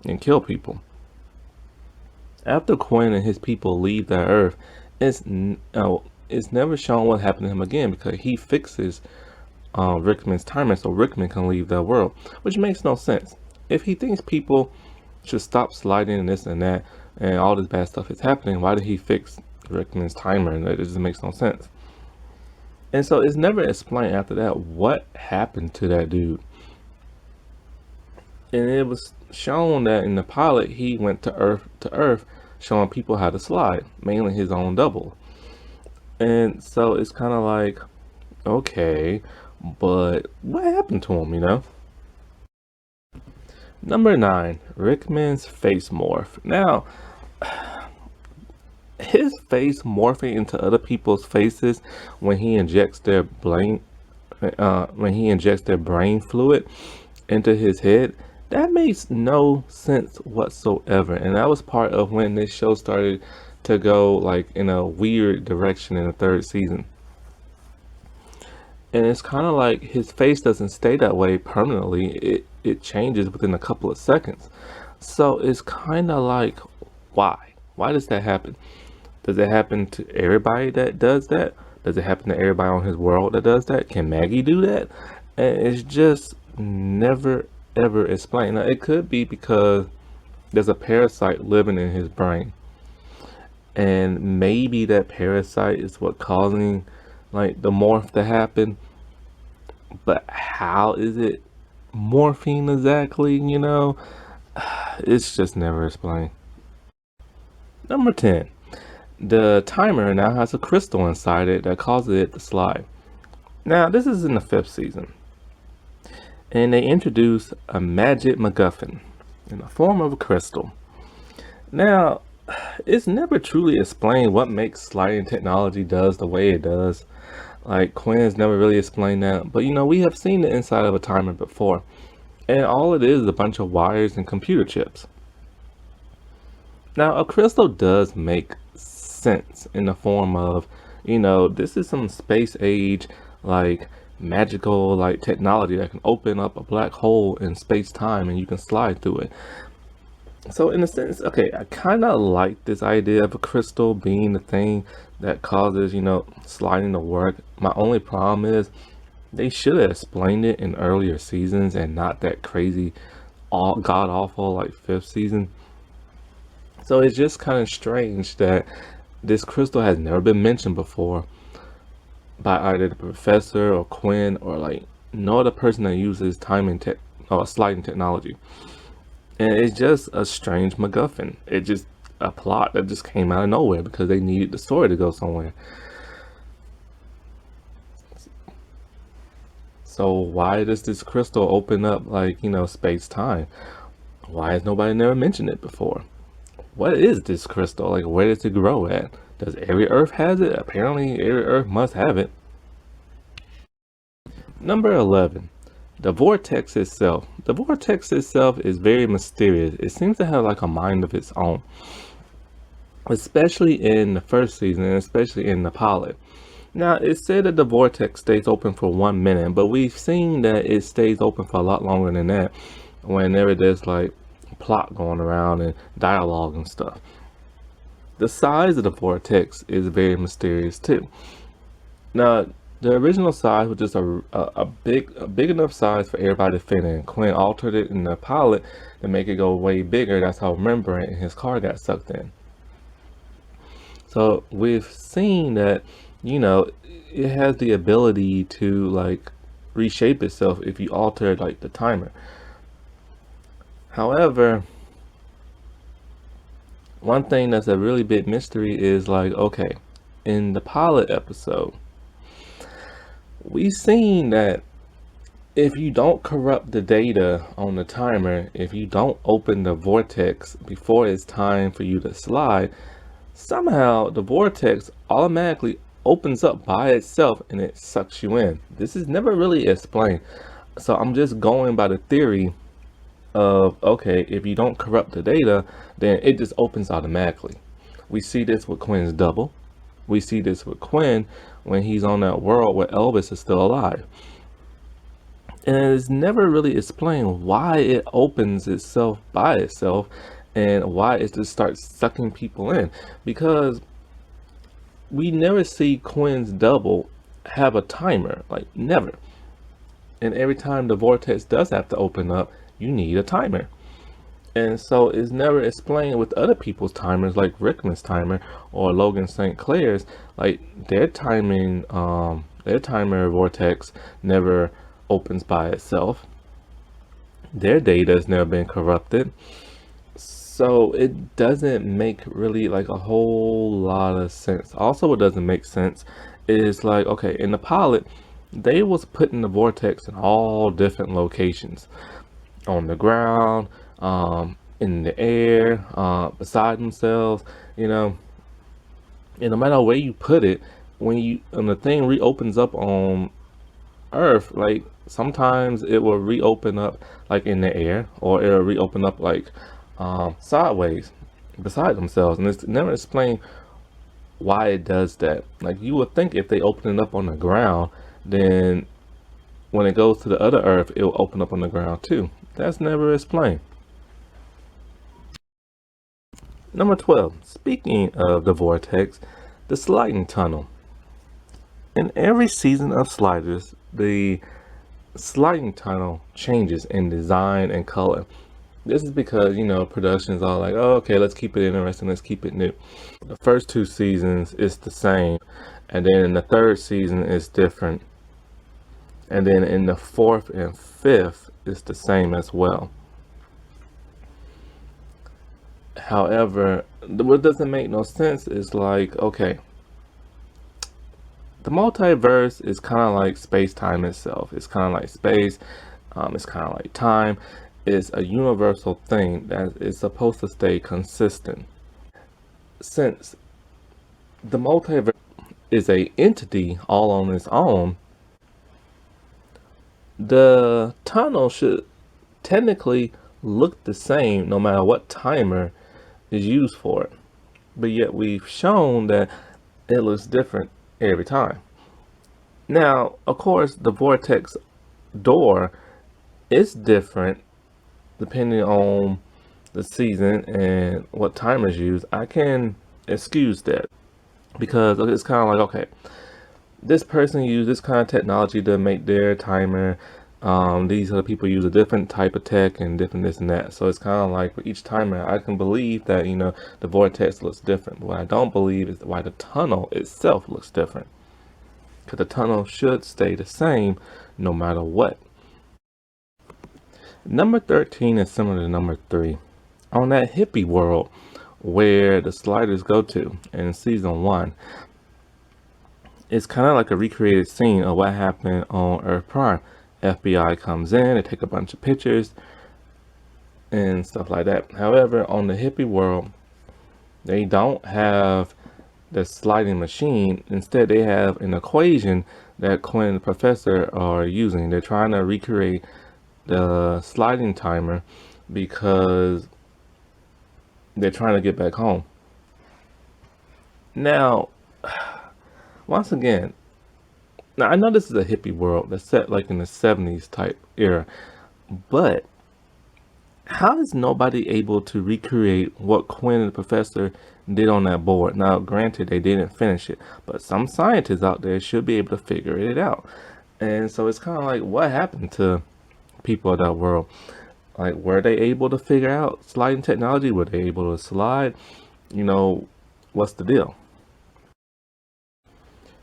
and kill people. After Quinn and his people leave that Earth, it's never shown what happened to him again, because he fixes Rickman's timer so Rickman can leave that world, which makes no sense. If he thinks people should stop sliding and this and that and all this bad stuff is happening, why did he fix Rickman's timer? And it just makes no sense. And so it's never explained after that what happened to that dude. And it was shown that in the pilot he went to Earth showing people how to slide, mainly his own double. And so it's kind of like, okay, but what happened to him, you know? Number 9, Rickman's face morph. Now, his face morphing into other people's faces when he injects their brain fluid into his head, that makes no sense whatsoever. And that was part of when this show started to go like in a weird direction in the 3rd season. And it's kind of like his face doesn't stay that way permanently. It changes within a couple of seconds. So it's kind of like, why does that happen? Does it happen to everybody that does that? Does it happen to everybody on his world that does that? Can Maggie do that? And it's just never ever explained. Now it could be because there's a parasite living in his brain, and maybe that parasite is what causing like the morph to happen. But how is it morphine exactly, you know? It's just never explained. Number 10, the timer now has a crystal inside it that causes it to slide. Now this is in the 5th season, and they introduce a magic MacGuffin in the form of a crystal. Now it's never truly explained what makes sliding technology does the way it does. Like Quinn's never really explained that, but you know, we have seen the inside of a timer before, and all it is a bunch of wires and computer chips. Now a crystal does make sense in the form of, you know, this is some space age like magical like technology that can open up a black hole in space-time and you can slide through it. So in a sense, okay, I kind of like this idea of a crystal being the thing that causes, you know, sliding to work. My only problem is they should have explained it in earlier seasons and not that crazy, god awful like 5th season. So it's just kind of strange that this crystal has never been mentioned before by either the professor or Quinn or like no other person that uses timing or sliding technology. And it's just a strange MacGuffin. It's just a plot that just came out of nowhere because they needed the story to go somewhere. So why does this crystal open up like, you know, space-time? Why has nobody never mentioned it before? What is this crystal? Like, where does it grow at? Does every Earth has it? Apparently every Earth must have it. Number 11. The Vortex itself. The Vortex itself is very mysterious. It seems to have like a mind of its own, especially in the 1st season and especially in the pilot. Now it's said that the Vortex stays open for 1 minute, but we've seen that it stays open for a lot longer than that whenever there's like plot going around and dialogue and stuff. The size of the Vortex is very mysterious too. Now the original size was just a big enough size for everybody to fit in. Quinn altered it in the pilot to make it go way bigger. That's how Rembrandt and his car got sucked in. So we've seen that, you know, it has the ability to like reshape itself if you alter like the timer. However, one thing that's a really big mystery is like, okay, in the pilot episode, we've seen that if you don't corrupt the data on the timer, if you don't open the vortex before it's time for you to slide, somehow the vortex automatically opens up by itself and it sucks you in. This is never really explained. So I'm just going by the theory of, okay, if you don't corrupt the data, then it just opens automatically. We see this with Quinn's double. We see this with Quinn when he's on that world where Elvis is still alive. And it's never really explained why it opens itself by itself and why it just starts sucking people in. Because we never see Quinn's double have a timer, like never. And every time the vortex does have to open up, you need a timer. And so it's never explained with other people's timers, like Rickman's timer or Logan St. Clair's, like their timing Their timer Vortex never opens by itself. Their data has never been corrupted. So it doesn't make really like a whole lot of sense. Also, what doesn't make sense is like, okay, in the pilot, they was putting the vortex in all different locations. On the ground, in the air, beside themselves, you know. And no matter where you put it, when the thing reopens up on Earth, like sometimes it will reopen up like in the air, or it'll reopen up like sideways beside themselves, and it's never explained why it does that. Like you would think if they open it up on the ground, then when it goes to the other Earth, it will open up on the ground too. That's never explained. Number 12. Speaking of the vortex, the sliding tunnel. In every season of Sliders, the sliding tunnel changes in design and color. This is because, productions are like, oh, okay, let's keep it interesting, let's keep it new. The first 2 seasons is the same, and then in the 3rd season it's different. And then in the 4th and 5th it's the same as well. However, what doesn't make no sense is like, okay, the multiverse is kind of like space-time itself. It's kind of like space, it's kind of like time. It's a universal thing that is supposed to stay consistent. Since the multiverse is a entity all on its own, the tunnel should technically look the same no matter what timer is used for it. But yet we've shown that it looks different every time. Now, of course, the vortex door is different depending on the season and what timers used. I can excuse that because it's kind of like, okay, this person used this kind of technology to make their timer. These other people use a different type of tech and different this and that. So it's kind of like for each timer, I can believe that, the vortex looks different. But what I don't believe is why the tunnel itself looks different. Because the tunnel should stay the same no matter what. Number 13 is similar to number 3. On that hippie world where the Sliders go to in season 1, it's kind of like a recreated scene of what happened on Earth Prime. FBI comes in, they take a bunch of pictures and stuff like that. However, on the hippie world, they don't have the sliding machine. Instead, they have an equation that Quinn and the professor are using. They're trying to recreate the sliding timer because they're trying to get back home. Now, once again, now I know this is a hippie world that's set like in the 70s type era, but how is nobody able to recreate what Quinn and the professor did on that board? Now, granted, they didn't finish it, but some scientists out there should be able to figure it out. And so it's kind of like, what happened to people of that world? Like, were they able to figure out sliding technology? Were they able to slide? What's the deal?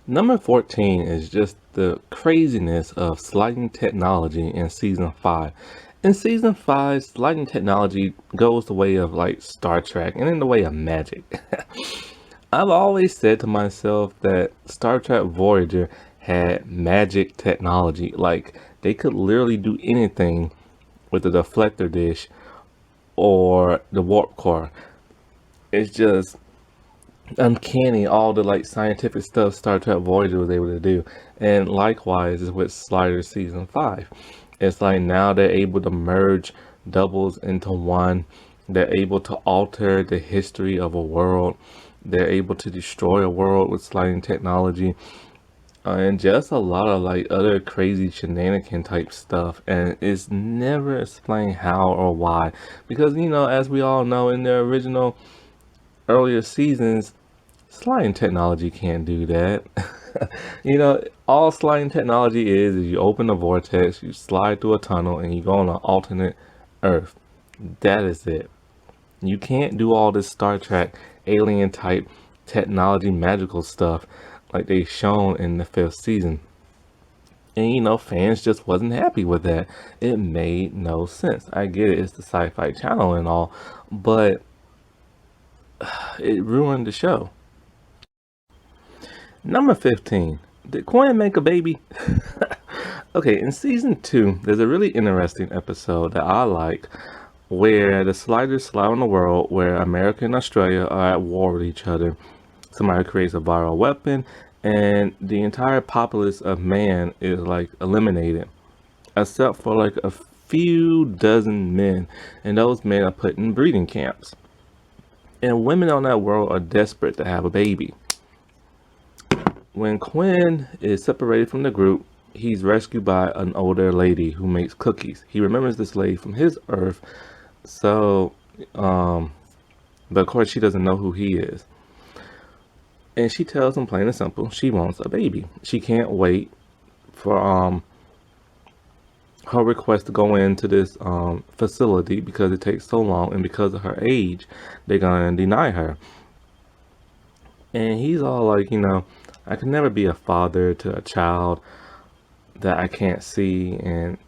Number 14 is just the craziness of sliding technology in season 5. In season 5, sliding technology goes the way of like Star Trek and in the way of magic. I've always said to myself that Star Trek Voyager had magic technology. Like they could literally do anything with the deflector dish or the warp core. It's just uncanny all the like scientific stuff Star Trek Voyager was able to do. And likewise is with Sliders season 5. It's like now they're able to merge doubles into one. They're able to alter the history of a world. They're able to destroy a world with sliding technology. And just a lot of like other crazy shenanigan type stuff, and it's never explained how or why, because as we all know, in the original earlier seasons, sliding technology can't do that. All sliding technology is you open a vortex, you slide through a tunnel, and you go on an alternate Earth. That is it. You can't do all this Star Trek alien type technology magical stuff like they shown in the 5th season. And fans just wasn't happy with that. It made no sense. I get it, it's the Sci-Fi Channel and all, but it ruined the show. Number 15. Did Quinn make a baby? Okay, in season 2, there's a really interesting episode that I like where the sliders slide on the world where America and Australia are at war with each other. Somebody creates a viral weapon and the entire populace of man is like eliminated except for like a few dozen men, and those men are put in breeding camps. And women on that world are desperate to have a baby. When Quinn is separated from the group, he's rescued by an older lady who makes cookies. He remembers this lady from his Earth, so, but of course she doesn't know who he is. And she tells him plain and simple, she wants a baby. She can't wait for her request to go into this facility because it takes so long, and because of her age, they're gonna deny her. And he's all like, I can never be a father to a child that I can't see, and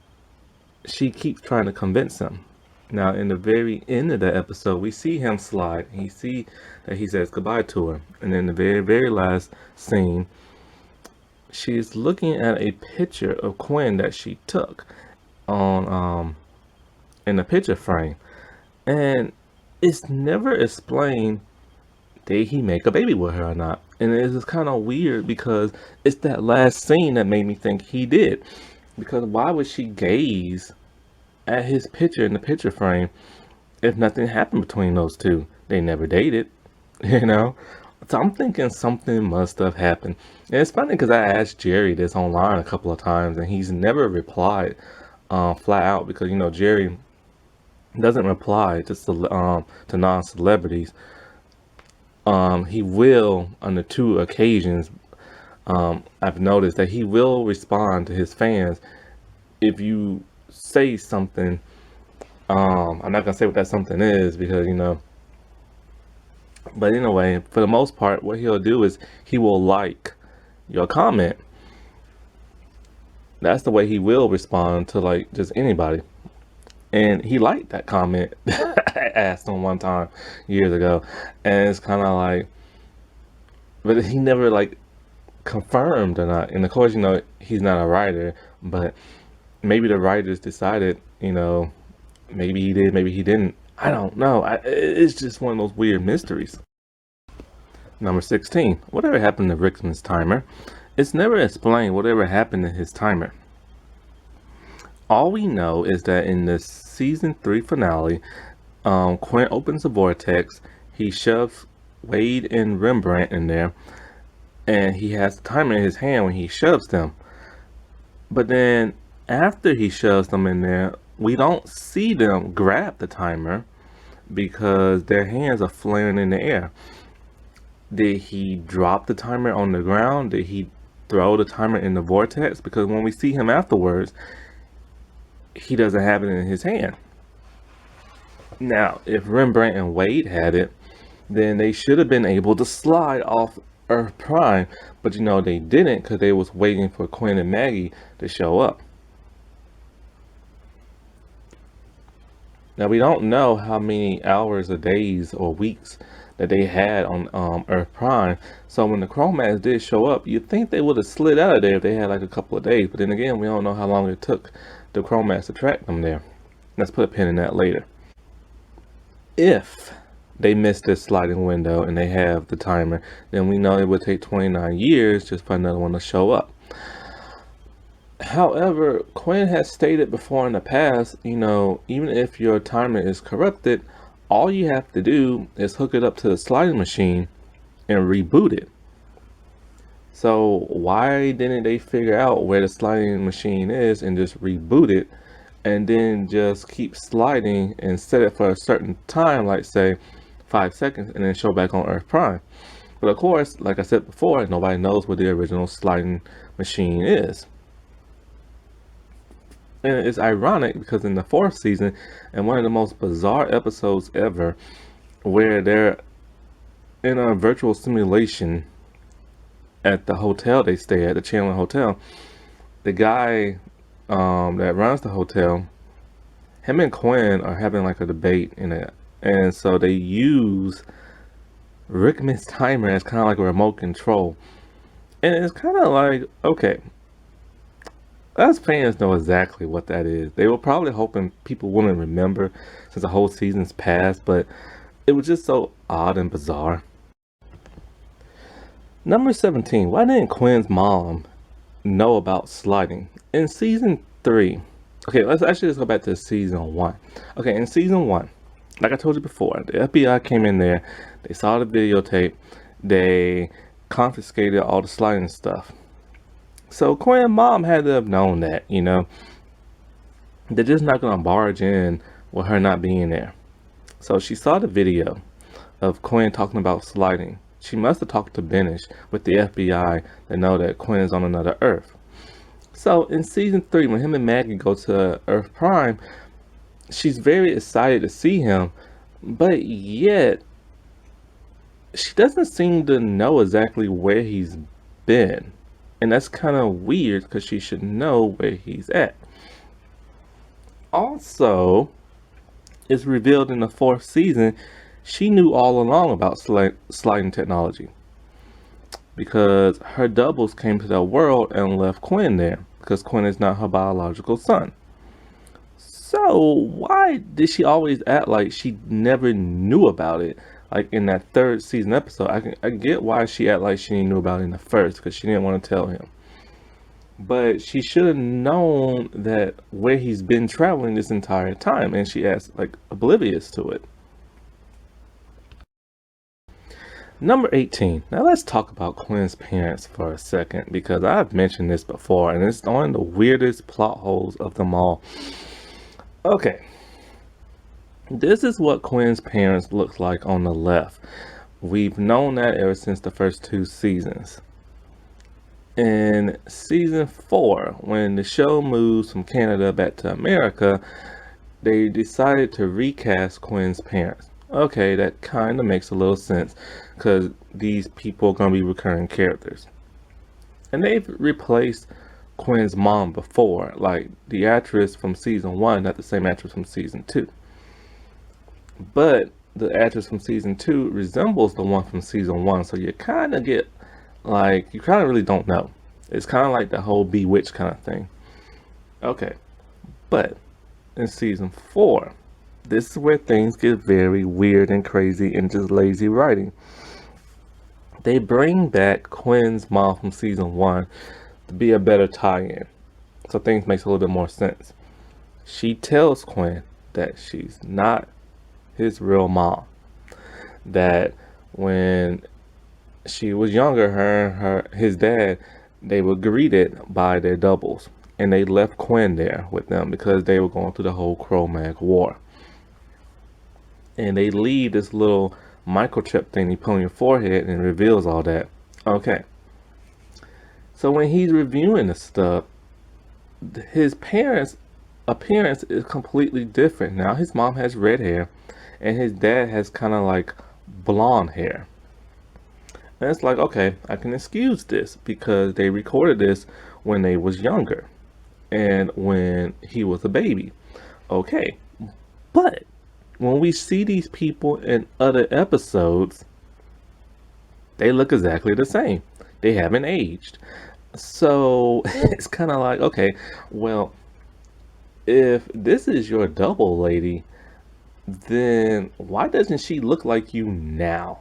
she keeps trying to convince him. Now, in the very end of the episode, we see him slide, and you see that he says goodbye to her. And in the very, very last scene, she's looking at a picture of Quinn that she took on in the picture frame, and it's never explained did he make a baby with her or not. And it's kind of weird because it's that last scene that made me think he did, because why would she gaze at his picture in the picture frame if nothing happened between those two? They never dated, so I'm thinking something must have happened. And it's funny because I asked Jerry this online a couple of times and he's never replied flat out, because Jerry doesn't reply to non-celebrities. He will on the 2 occasions I've noticed that he will respond to his fans if you say something. I'm not gonna say what that something is because but anyway, for the most part what he'll do is he will like your comment. That's the way he will respond to like just anybody. And he liked that comment I asked him one time years ago, and it's kind of like, but he never like confirmed or not. And of course, he's not a writer, but maybe the writers decided, maybe he did, maybe he didn't. I don't know. It's just one of those weird mysteries. Number 16. Whatever happened to Rickman's timer? It's never explained whatever happened to his timer. All we know is that in the season 3 finale, Quinn opens the Vortex, he shoves Wade and Rembrandt in there, and he has the timer in his hand when he shoves them. But then after he shoves them in there, we don't see them grab the timer because their hands are flaring in the air. Did he drop the timer on the ground? Did he throw the timer in the Vortex? Because when we see him afterwards, he doesn't have it in his hand. Now, if Rembrandt and Wade had it, then they should have been able to slide off Earth Prime, but they didn't because they was waiting for Quinn and Maggie to show up. Now, we don't know how many hours or days or weeks that they had on Earth Prime, so when the Crowmags did show up, you'd think they would have slid out of there if they had like a couple of days, but then again, we don't know how long it took the Crowmags to track them there. Let's put a pin in that later. If they missed this sliding window and they have the timer, then we know it would take 29 years just for another one to show up. However, Quinn has stated before in the past, even if your timer is corrupted, all you have to do is hook it up to the sliding machine and reboot it. So why didn't they figure out where the sliding machine is and just reboot it and then just keep sliding and set it for a certain time, like say 5 seconds, and then show back on Earth Prime? But of course, like I said before, nobody knows what the original sliding machine is. And it's ironic because in the 4th season, and one of the most bizarre episodes ever, where they're in a virtual simulation at the hotel they stay at, the Chandler Hotel, the guy that runs the hotel, him and Quinn are having like a debate in it, and so they use Rickman's timer as kind of like a remote control, and it's kind of like, okay, us fans know exactly what that is. They were probably hoping people wouldn't remember since the whole season's passed, but it was just so odd and bizarre. Number 17. Why didn't Quinn's mom know about sliding? In season 3, okay, let's go back to season 1. Okay, in season 1, like I told you before, the FBI came in there, they saw the videotape, they confiscated all the sliding stuff. So Quinn's mom had to have known that, you know. They're just not going to barge in with her not being there. So she saw the video of Quinn talking about sliding. She must have talked to Benish with the FBI to know that Quinn is on another Earth. So in season 3, when him and Maggie go to Earth Prime, she's very excited to see him, but yet she doesn't seem to know exactly where he's been. And that's kind of weird because she should know where he's at. Also, it's revealed in the 4th season, she knew all along about sliding technology. Because her doubles came to the world and left Quinn there. Because Quinn is not her biological son. So, why did she always act like she never knew about it? Like in that 3rd season episode, I get why she acted like she knew about it in the 1st, because she didn't want to tell him. But she should have known that where he's been traveling this entire time, and she acts like oblivious to it. Number 18. Now let's talk about Quinn's parents for a second, because I've mentioned this before, and it's one of the weirdest plot holes of them all. Okay. This is what Quinn's parents look like on the left. We've known that ever since the first 2 seasons. In season 4, when the show moves from Canada back to America, they decided to recast Quinn's parents. Okay, that kind of makes a little sense, because these people are going to be recurring characters. And they've replaced Quinn's mom before, like the actress from season 1, not the same actress from season 2. But the actress from season 2 resembles the one from season 1, so you kind of get, like, you kind of really don't know. It's kind of like the whole Bewitched kind of thing. Okay, but in season 4, this is where things get very weird and crazy and just lazy writing. They bring back Quinn's mom from season 1 to be a better tie-in, so things makes a little bit more sense. She tells Quinn that she's not his real mom. That when she was younger, his dad, they were greeted by their doubles, and they left Quinn there with them because they were going through the whole Crowmag War. And they leave this little microchip thing you put on your forehead, and it reveals all that. Okay. So when he's reviewing the stuff, his parents' appearance is completely different. Now his mom has red hair, and his dad has kind of like blonde hair. And it's like, okay, I can excuse this because they recorded this when they was younger and when he was a baby. Okay, but when we see these people in other episodes, they look exactly the same. They haven't aged. So it's kind of like, okay, well, if this is your double, lady, then why doesn't she look like you now?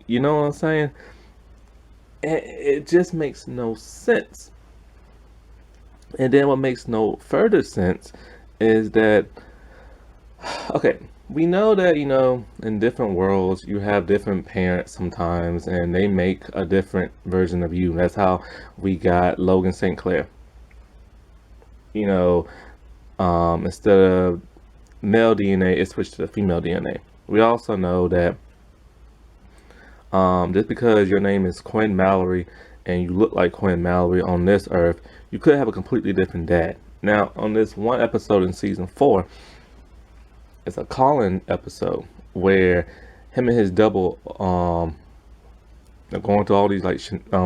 You know what I'm saying? It just makes no sense. And then what makes no further sense is that, okay, we know that, you know, in different worlds, you have different parents sometimes, and they make a different version of you. That's how we got Logan St. Clair. You know, instead of male DNA, it switched to the female DNA. We also know that just because your name is Quinn Mallory and you look like Quinn Mallory on this earth, you could have a completely different dad. Now, on this one episode in season 4, it's a Colin episode where him and his double are going through all these like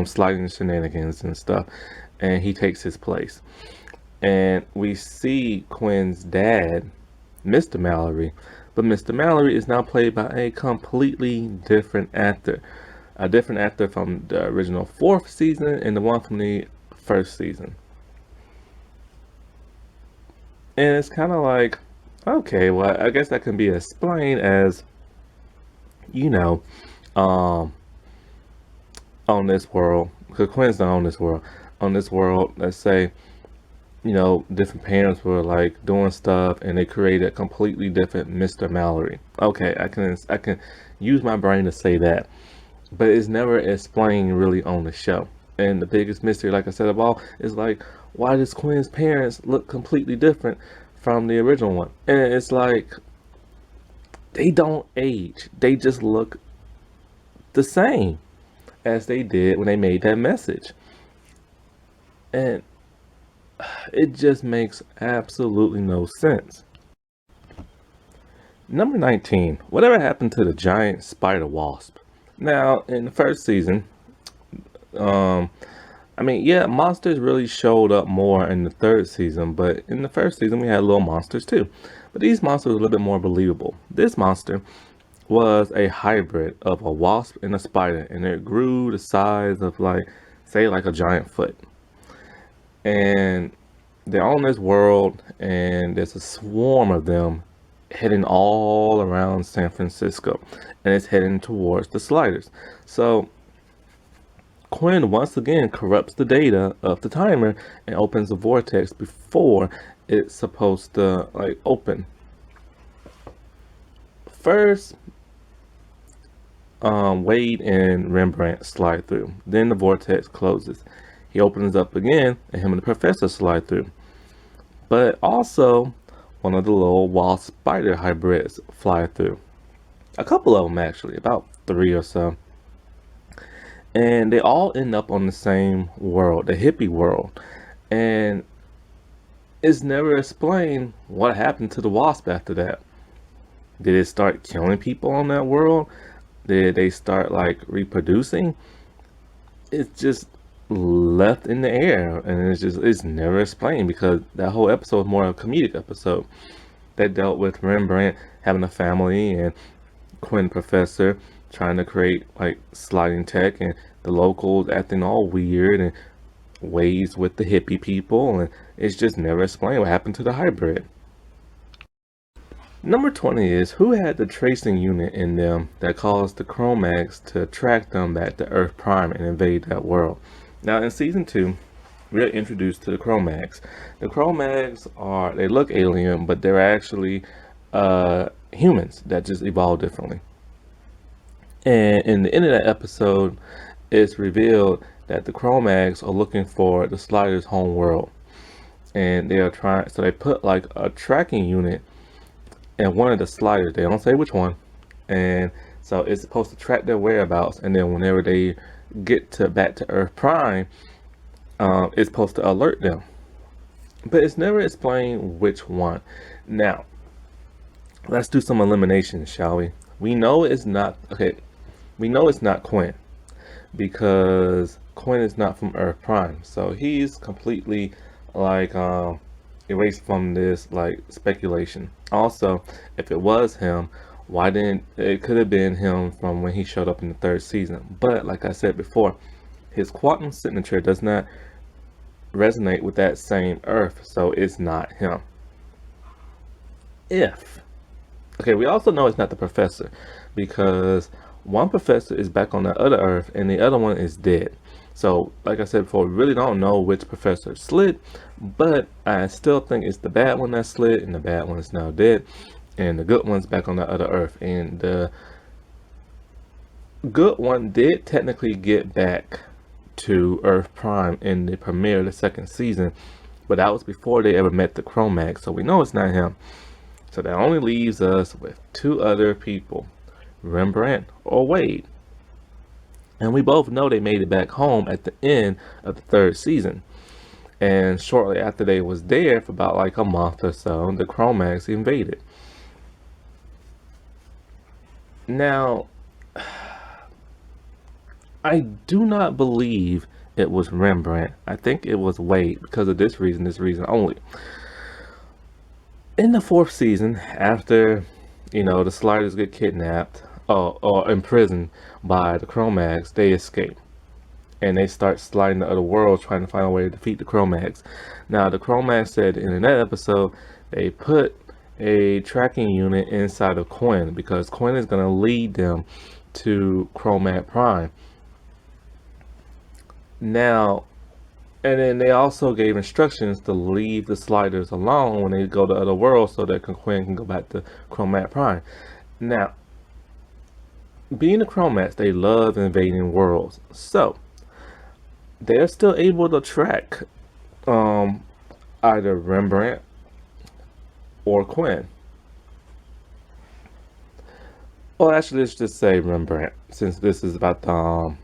sliding shenanigans and stuff, and he takes his place. And we see Quinn's dad, Mr. Mallory, but Mr. Mallory is now played by a completely different actor. A different actor from the original 4th season and the one from the 1st season. And it's kind of like, okay, well, I guess that can be explained as, you know, um, on this world, because Quinn's not on this world. On this world, let's say, different parents were like doing stuff and they created a completely different Mr. Mallory. Okay, I can use my brain to say that, but it's never explained really on the show. And the biggest mystery, like I said, of all, is like, why does Quinn's parents look completely different from the original one? And it's like, they don't age. They just look the same as they did when they made that message. And it just makes absolutely no sense. Number 19. Whatever happened to the giant spider wasp? Now, in the 1st season, monsters really showed up more in the 3rd season, but in the 1st season we had little monsters too. But these monsters were a little bit more believable. This monster was a hybrid of a wasp and a spider, and it grew the size of like a giant foot. And they're on this world, and there's a swarm of them heading all around San Francisco, and it's heading towards the sliders. So Quinn once again corrupts the data of the timer and opens the vortex before it's supposed to open. First, Wade and Rembrandt slide through. Then the vortex closes. He opens up again, and him and the professor slide through. But also, one of the little wasp spider hybrids fly through. A couple of them actually, about 3 or so. And they all end up on the same world, the hippie world. And it's never explained what happened to the wasp after that. Did it start killing people on that world? Did they start reproducing? It's just left in the air, and it's never explained, because that whole episode was more of a comedic episode that dealt with Rembrandt having a family and Quinn professor trying to create sliding tech, and the locals acting all weird and ways with the hippie people, and it's just never explained what happened to the hybrid. Number 20 is, who had the tracing unit in them that caused the Crowmags to track them back to Earth Prime and invade that world? Now, in season 2, we are introduced to the Crowmags. The Crowmags they look alien, but they're actually humans that just evolved differently. And in the end of that episode, it's revealed that the Crowmags are looking for the Sliders' home world. And they are trying, so they put a tracking unit in one of the sliders. They don't say which one. And so it's supposed to track their whereabouts, and then whenever they get back to Earth Prime, it's supposed to alert them. But it's never explained which one. Now, let's do some elimination, shall we? We know it's not Quinn, because Quinn is not from Earth Prime, so he's completely erased from this speculation. Also, if it was him, why didn't it could have been him from when he showed up in the 3rd season? But like I said before, his quantum signature does not resonate with that same Earth, so it's not him. We also know it's not the professor, because one professor is back on the other Earth and the other one is dead. So like I said before, we really don't know which professor slid, but I still think it's the bad one that slid, and the bad one is now dead, and the good one's back on the other Earth. And the good one did technically get back to Earth Prime in the premiere of the 2nd season, but that was before they ever met the Crowmag, so we know it's not him. So that only leaves us with 2 other people, Rembrandt or Wade. And we both know they made it back home at the end of the 3rd season. And shortly after they was there, for about a month or so, the Crowmags invaded. Now, I do not believe it was Rembrandt. I think it was Wade because of this reason only. In the fourth season, after the Sliders get kidnapped or imprisoned by the Crowmags, they escape and they start sliding to other worlds trying to find a way to defeat the Crowmags. Now, the Crowmags said in that episode they put a tracking unit inside of Quinn because Quinn is going to lead them to Crowmag Prime. Now, and then they also gave instructions to leave the Sliders alone when they go to other worlds so that Quinn can go back to Crowmag Prime. Now, being the Crowmags, they love invading worlds. So, they're still able to track either Rembrandt or Quinn. Well, actually, let's just say Rembrandt, since this is about the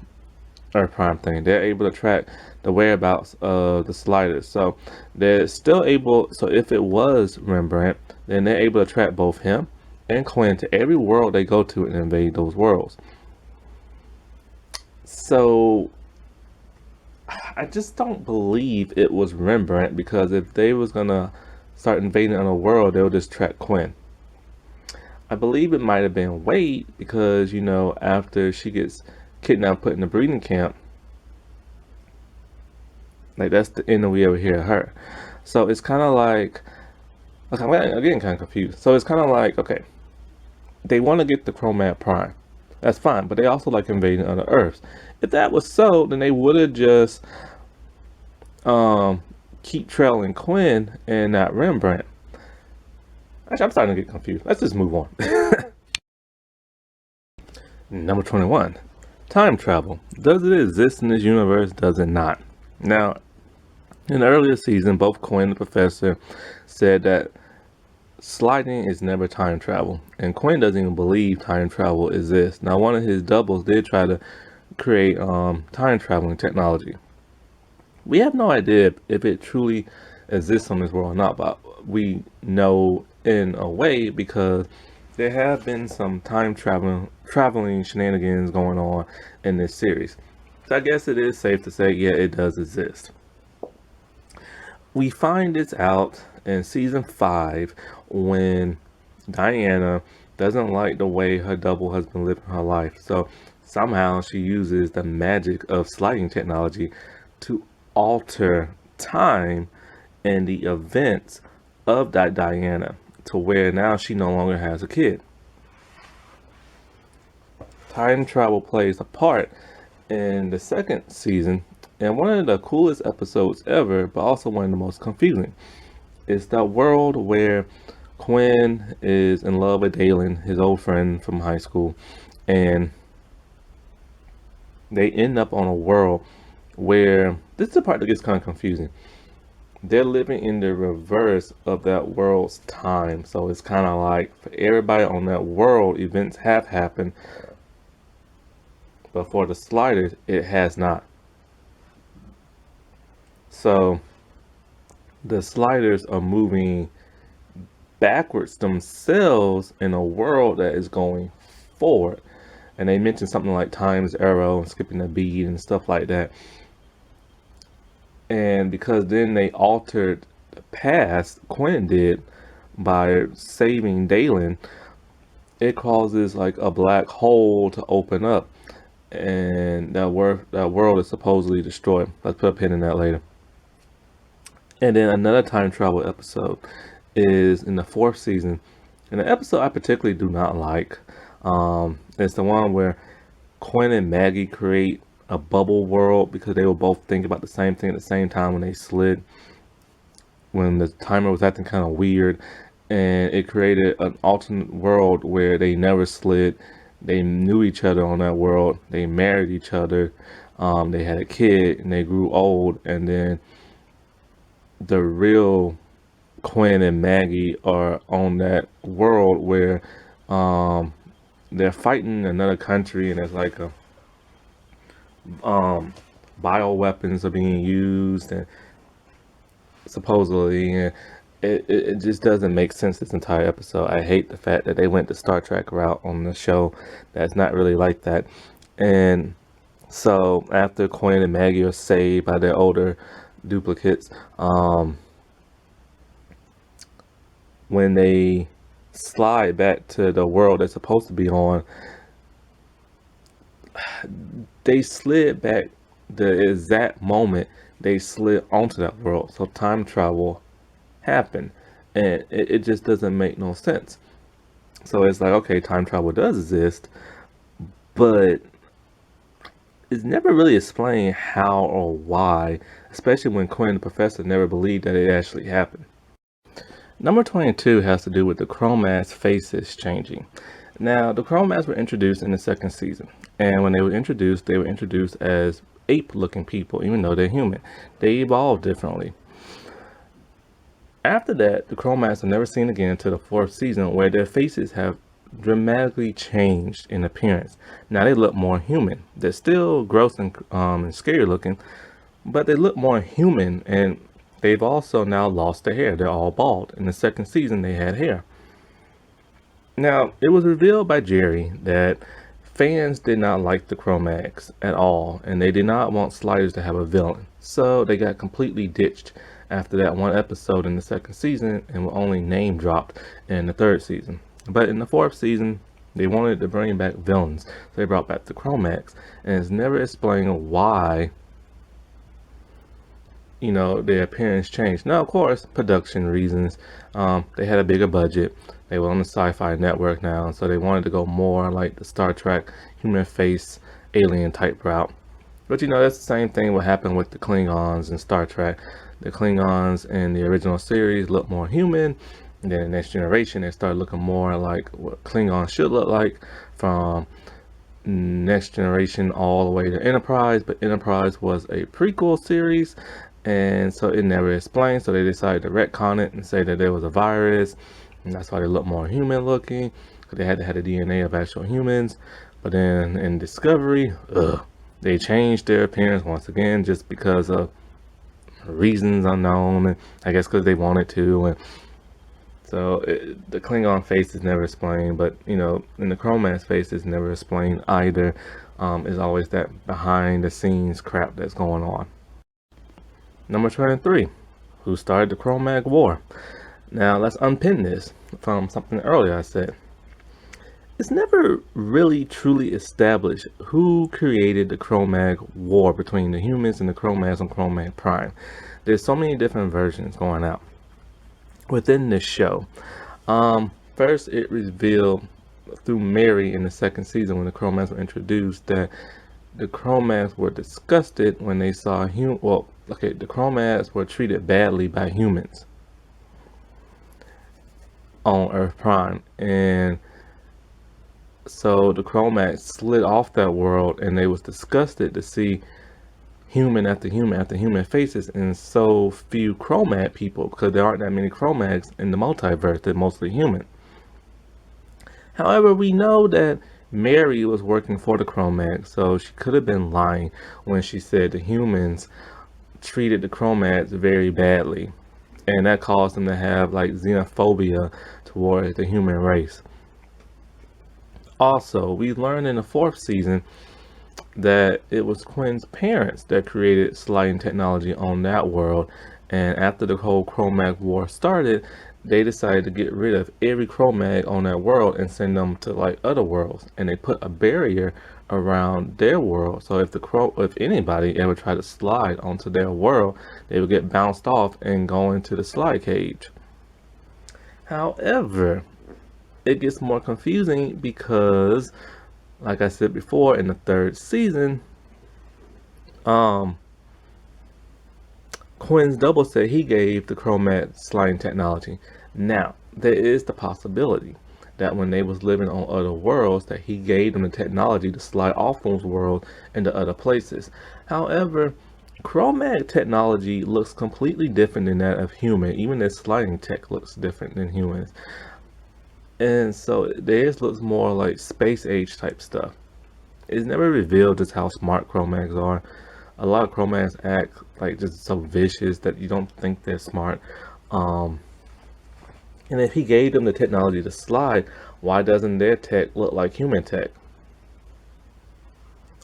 Earth Prime thing. They're able to track the whereabouts of the Sliders. So they're still able, so if it was Rembrandt, then they're able to track both him and Quinn to every world they go to and invade those worlds. So I just don't believe it was Rembrandt, because if they was gonna start invading on a world, they would just track Quinn. I believe it might have been Wade because, after she gets kidnapped, put in a breeding camp, like that's the end that we ever hear of her. So it's kind of like, okay, I'm getting kind of confused. So it's kind of like, okay, they want to get the Crowmag Prime. That's fine, but they also like invading other Earths. If that was so, then they would have just keep trailing Quinn and not Rembrandt. Actually, I'm starting to get confused. Let's just move on. Number 21. Time travel. Does it exist in this universe? Does it not? Now, in the earlier season, both Quinn and the Professor said that sliding is never time travel. And Quinn doesn't even believe time travel exists. Now, one of his doubles did try to create time traveling technology. We have no idea if it truly exists on this world or not, but we know in a way because there have been some time traveling shenanigans going on in this series. So I guess it is safe to say, yeah, it does exist. We find this out in season 5 when Diana doesn't like the way her double has been living her life. So somehow she uses the magic of sliding technology to alter time and the events of that Diana to where now she no longer has a kid. Time travel plays a part in the second season, and one of the coolest episodes ever, but also one of the most confusing. It's that world where Quinn is in love with Dalen, his old friend from high school, and they end up on a world where, this is the part that gets kind of confusing, they're living in the reverse of that world's time. So it's kind of like for everybody on that world, events have happened, but for the Sliders, it has not. So the Sliders are moving backwards themselves in a world that is going forward. And they mentioned something like time's arrow and skipping a beat and stuff like that. And because then they altered the past, Quinn did, by saving Dalen, it causes like a black hole to open up, and that world is supposedly destroyed. Let's put a pin in that later. And then another time travel episode is in the 4th season, and the episode I particularly do not like. It's the one where Quinn and Maggie create a bubble world because they were both thinking about the same thing at the same time when they slid, when the timer was acting kind of weird, and it created an alternate world where they never slid. They knew each other on that world, they married each other, they had a kid, and they grew old, and then the real Quinn and Maggie are on that world where they're fighting another country, and there's like a bioweapons are being used, and supposedly, and it just doesn't make sense, this entire episode. I hate the fact that they went the Star Trek route on the show. That's not really like that. And So after Quinn and Maggie are saved by their older duplicates, when they slide back to the world they're supposed to be on, they slid back the exact moment they slid onto that world. So time travel happened, and it just doesn't make no sense. So it's like, okay, time travel does exist, but it's never really explained how or why, especially when Quinn, the professor, never believed that it actually happened. Number 22 has to do with the Crowmag's faces changing. Now, the Crowmags were introduced in the second season, and when they were introduced as ape-looking people, even though they're human. They evolved differently. After that, the Crowmags are never seen again until the fourth season, where their faces have dramatically changed in appearance. Now they look more human. They're still gross and scary looking, but they look more human, and they've also now lost their hair. They're all bald. In the second season, they had hair. Now, it was revealed by Jerry that fans did not like the Crowmags at all, and they did not want Sliders to have a villain. So they got completely ditched after that one episode in the second season and were only name dropped in the third season. But in the fourth season, they wanted to bring back villains. So they brought back the Crowmags, and it's never explained why their appearance changed. Now, of course, production reasons. They had a bigger budget. They were on the Sci-Fi Network now, so they wanted to go more like the Star Trek human face alien type route. But that's the same thing what happened with the Klingons in Star Trek. The Klingons in the original series look more human. And then the Next Generation, they started looking more like what Klingons should look like, from Next Generation all the way to Enterprise. But Enterprise was a prequel series, and so it never explained. So they decided to retcon it and say that there was a virus, and that's why they look more human looking, because they had to have the DNA of actual humans. But then in Discovery, they changed their appearance once again, just because of reasons unknown, and I guess because they wanted to. And so the Klingon face is never explained, but in the Chromag's face is never explained either. It's always that behind the scenes crap that's going on. Number 23, who started the Crowmag War? Now let's unpin this from something earlier I said. It's never really truly established who created the Crowmag War between the humans and the Crowmags on Crowmag Prime. There's so many different versions going out within this show. First, it revealed through Mary in the second season, when the Crowmags were introduced, that the Crowmags were disgusted when they saw the Crowmags were treated badly by humans on Earth Prime, and so the Crowmags slid off that world, and they was disgusted to see human after human after human faces and so few Crowmag people, because there aren't that many Crowmags in the multiverse. They're mostly human. However, we know that Mary was working for the Crowmags, so she could have been lying when she said the humans treated the Crowmags very badly, and that caused them to have like xenophobia towards the human race. Also, we learned in the fourth season that it was Quinn's parents that created sliding technology on that world, and after the whole Crowmag War started, they decided to get rid of every Crowmag on that world and send them to like other worlds, and they put a barrier around their world, so if anybody ever tried to slide onto their world, they would get bounced off and go into the slide cage. However, it gets more confusing because, like I said before, in the third season, Quinn's double said he gave the Crowmag sliding technology. Now, there is the possibility that when they was living on other worlds, that he gave them the technology to slide off those worlds into other places. However, Crowmag technology looks completely different than that of human. Even their sliding tech looks different than humans. And so theirs looks more like space age type stuff. It's never revealed just how smart Crowmags are. A lot of Crowmags act like just so vicious that you don't think they're smart. And if he gave them the technology to slide, why doesn't their tech look like human tech?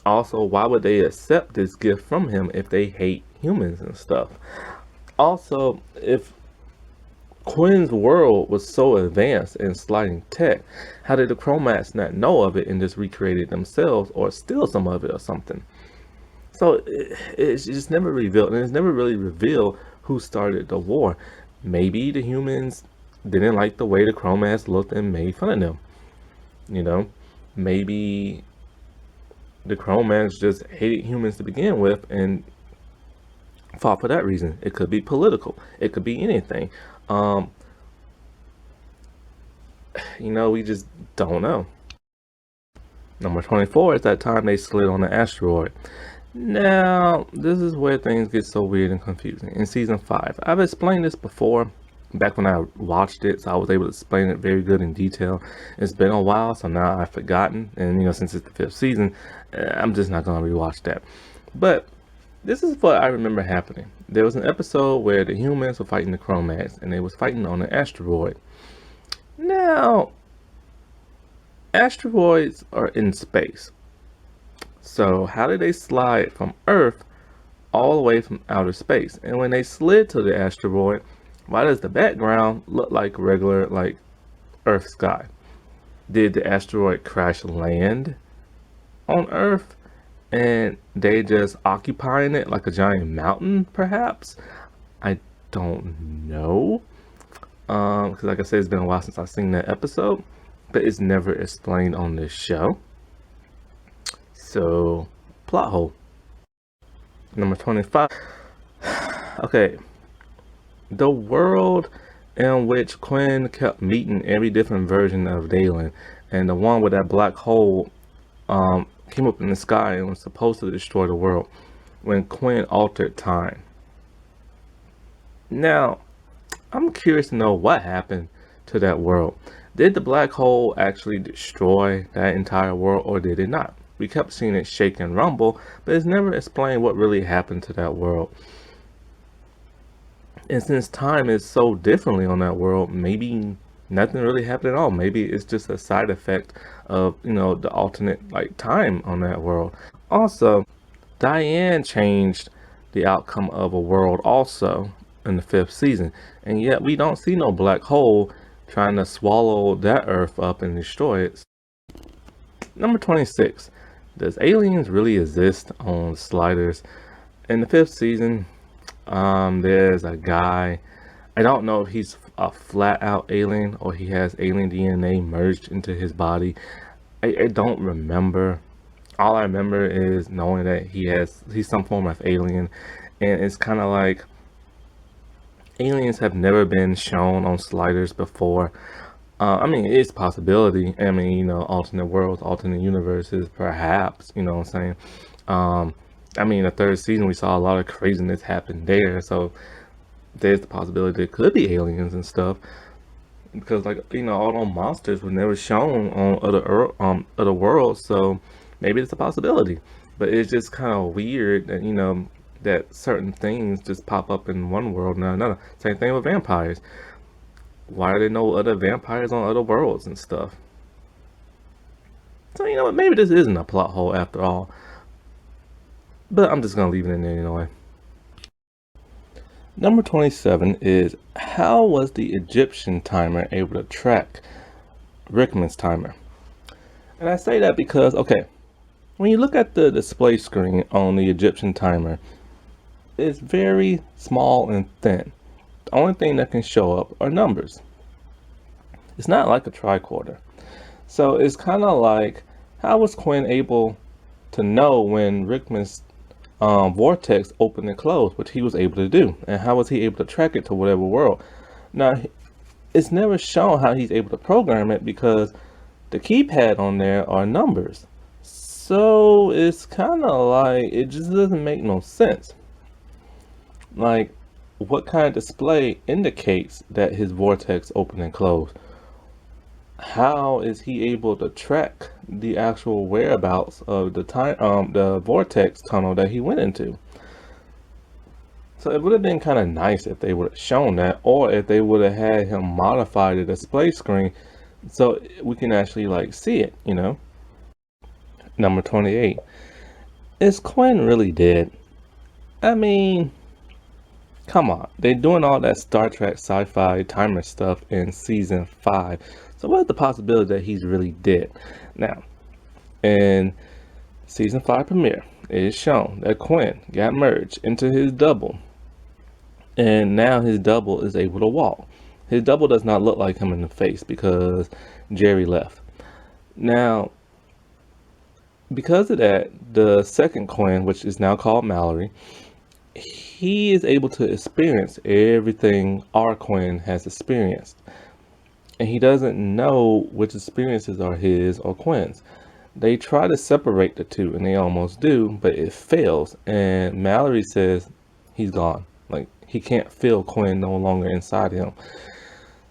Also, why would they accept this gift from him if they hate humans and stuff? Also, if Quinn's world was so advanced in sliding tech, how did the Chromats not know of it and just recreate it themselves or steal some of it or something? So it's just never revealed, and it's never really revealed who started the war. Maybe the humans didn't like the way the Chromats looked and made fun of them. You know, maybe the Chromats just hated humans to begin with and fought for that reason. It could be political. It could be anything. We just don't know. Number 24 is that time they slid on the asteroid. Now, this is where things get so weird and confusing. In season 5, I've explained this before, back when I watched it, so I was able to explain it very good in detail. It's been a while, so now I've forgotten, and since it's the 5th season, I'm just not going to rewatch that. But this is what I remember happening. There was an episode where the humans were fighting the Chromats, and they was fighting on an asteroid. Now, asteroids are in space. So how did they slide from Earth all the way from outer space? And when they slid to the asteroid, why does the background look like regular, like Earth sky? Did the asteroid crash land on Earth and they just occupying it like a giant mountain, perhaps? I don't know. Because like I said, it's been a while since I've seen that episode, but it's never explained on this show. So, plot hole. Number 25. Okay. The world in which Quinn kept meeting every different version of Dalen, and the one with that black hole came up in the sky and was supposed to destroy the world when Quinn altered time. Now, I'm curious to know what happened to that world. Did the black hole actually destroy that entire world, or did it not? We kept seeing it shake and rumble, but it's never explained what really happened to that world. And since time is so differently on that world, maybe nothing really happened at all. Maybe it's just a side effect of, the alternate time on that world. Also, Diane changed the outcome of a world also in the 5th season. And yet we don't see no black hole trying to swallow that Earth up and destroy it. Number 26. Does aliens really exist on sliders? In the 5th season, there's a guy. I don't know if he's a flat out alien or he has alien DNA merged into his body. I don't remember. All I remember is knowing that he's some form of alien, and it's kind of like aliens have never been shown on sliders before. It's a possibility. Alternate worlds, alternate universes, perhaps, what I'm saying? The 3rd season, we saw a lot of craziness happen there, so there's the possibility there could be aliens and stuff, because, all those monsters were never shown on other worlds, so maybe it's a possibility. But it's just kind of weird that, that certain things just pop up in one world and not another. Same thing with vampires. Why are there no other vampires on other worlds and stuff? So, maybe this isn't a plot hole after all. But I'm just going to leave it in there anyway. Number 27 is, how was the Egyptian timer able to track Rickman's timer? And I say that because, okay, when you look at the display screen on the Egyptian timer, it's very small and thin. The only thing that can show up are numbers. It's not like a tricorder. So it's kind of like, how was Quinn able to know when Rickman's Vortex opened and closed, which he was able to do? And how was he able to track it to whatever world? Now, it's never shown how he's able to program it because the keypad on there are numbers. So it's kind of like, it just doesn't make no sense. Like, what kind of display indicates that his vortex opened and closed? How is he able to track the actual whereabouts of the vortex tunnel that he went into? So it would have been kind of nice if they would have shown that, or if they would have had him modify the display screen so we can actually see it, Number 28. Is Quinn really dead? I mean, come on. They're doing all that Star Trek sci-fi timer stuff in season 5. So what's the possibility that he's really dead? Now, in season 5 premiere, it is shown that Quinn got merged into his double. And now his double is able to walk. His double does not look like him in the face because Jerry left. Now, because of that, the second Quinn, which is now called Mallory, he is able to experience everything our Quinn has experienced. And he doesn't know which experiences are his or Quinn's. They try to separate the two, and they almost do, but it fails. And Mallory says he's gone. Like, he can't feel Quinn no longer inside him.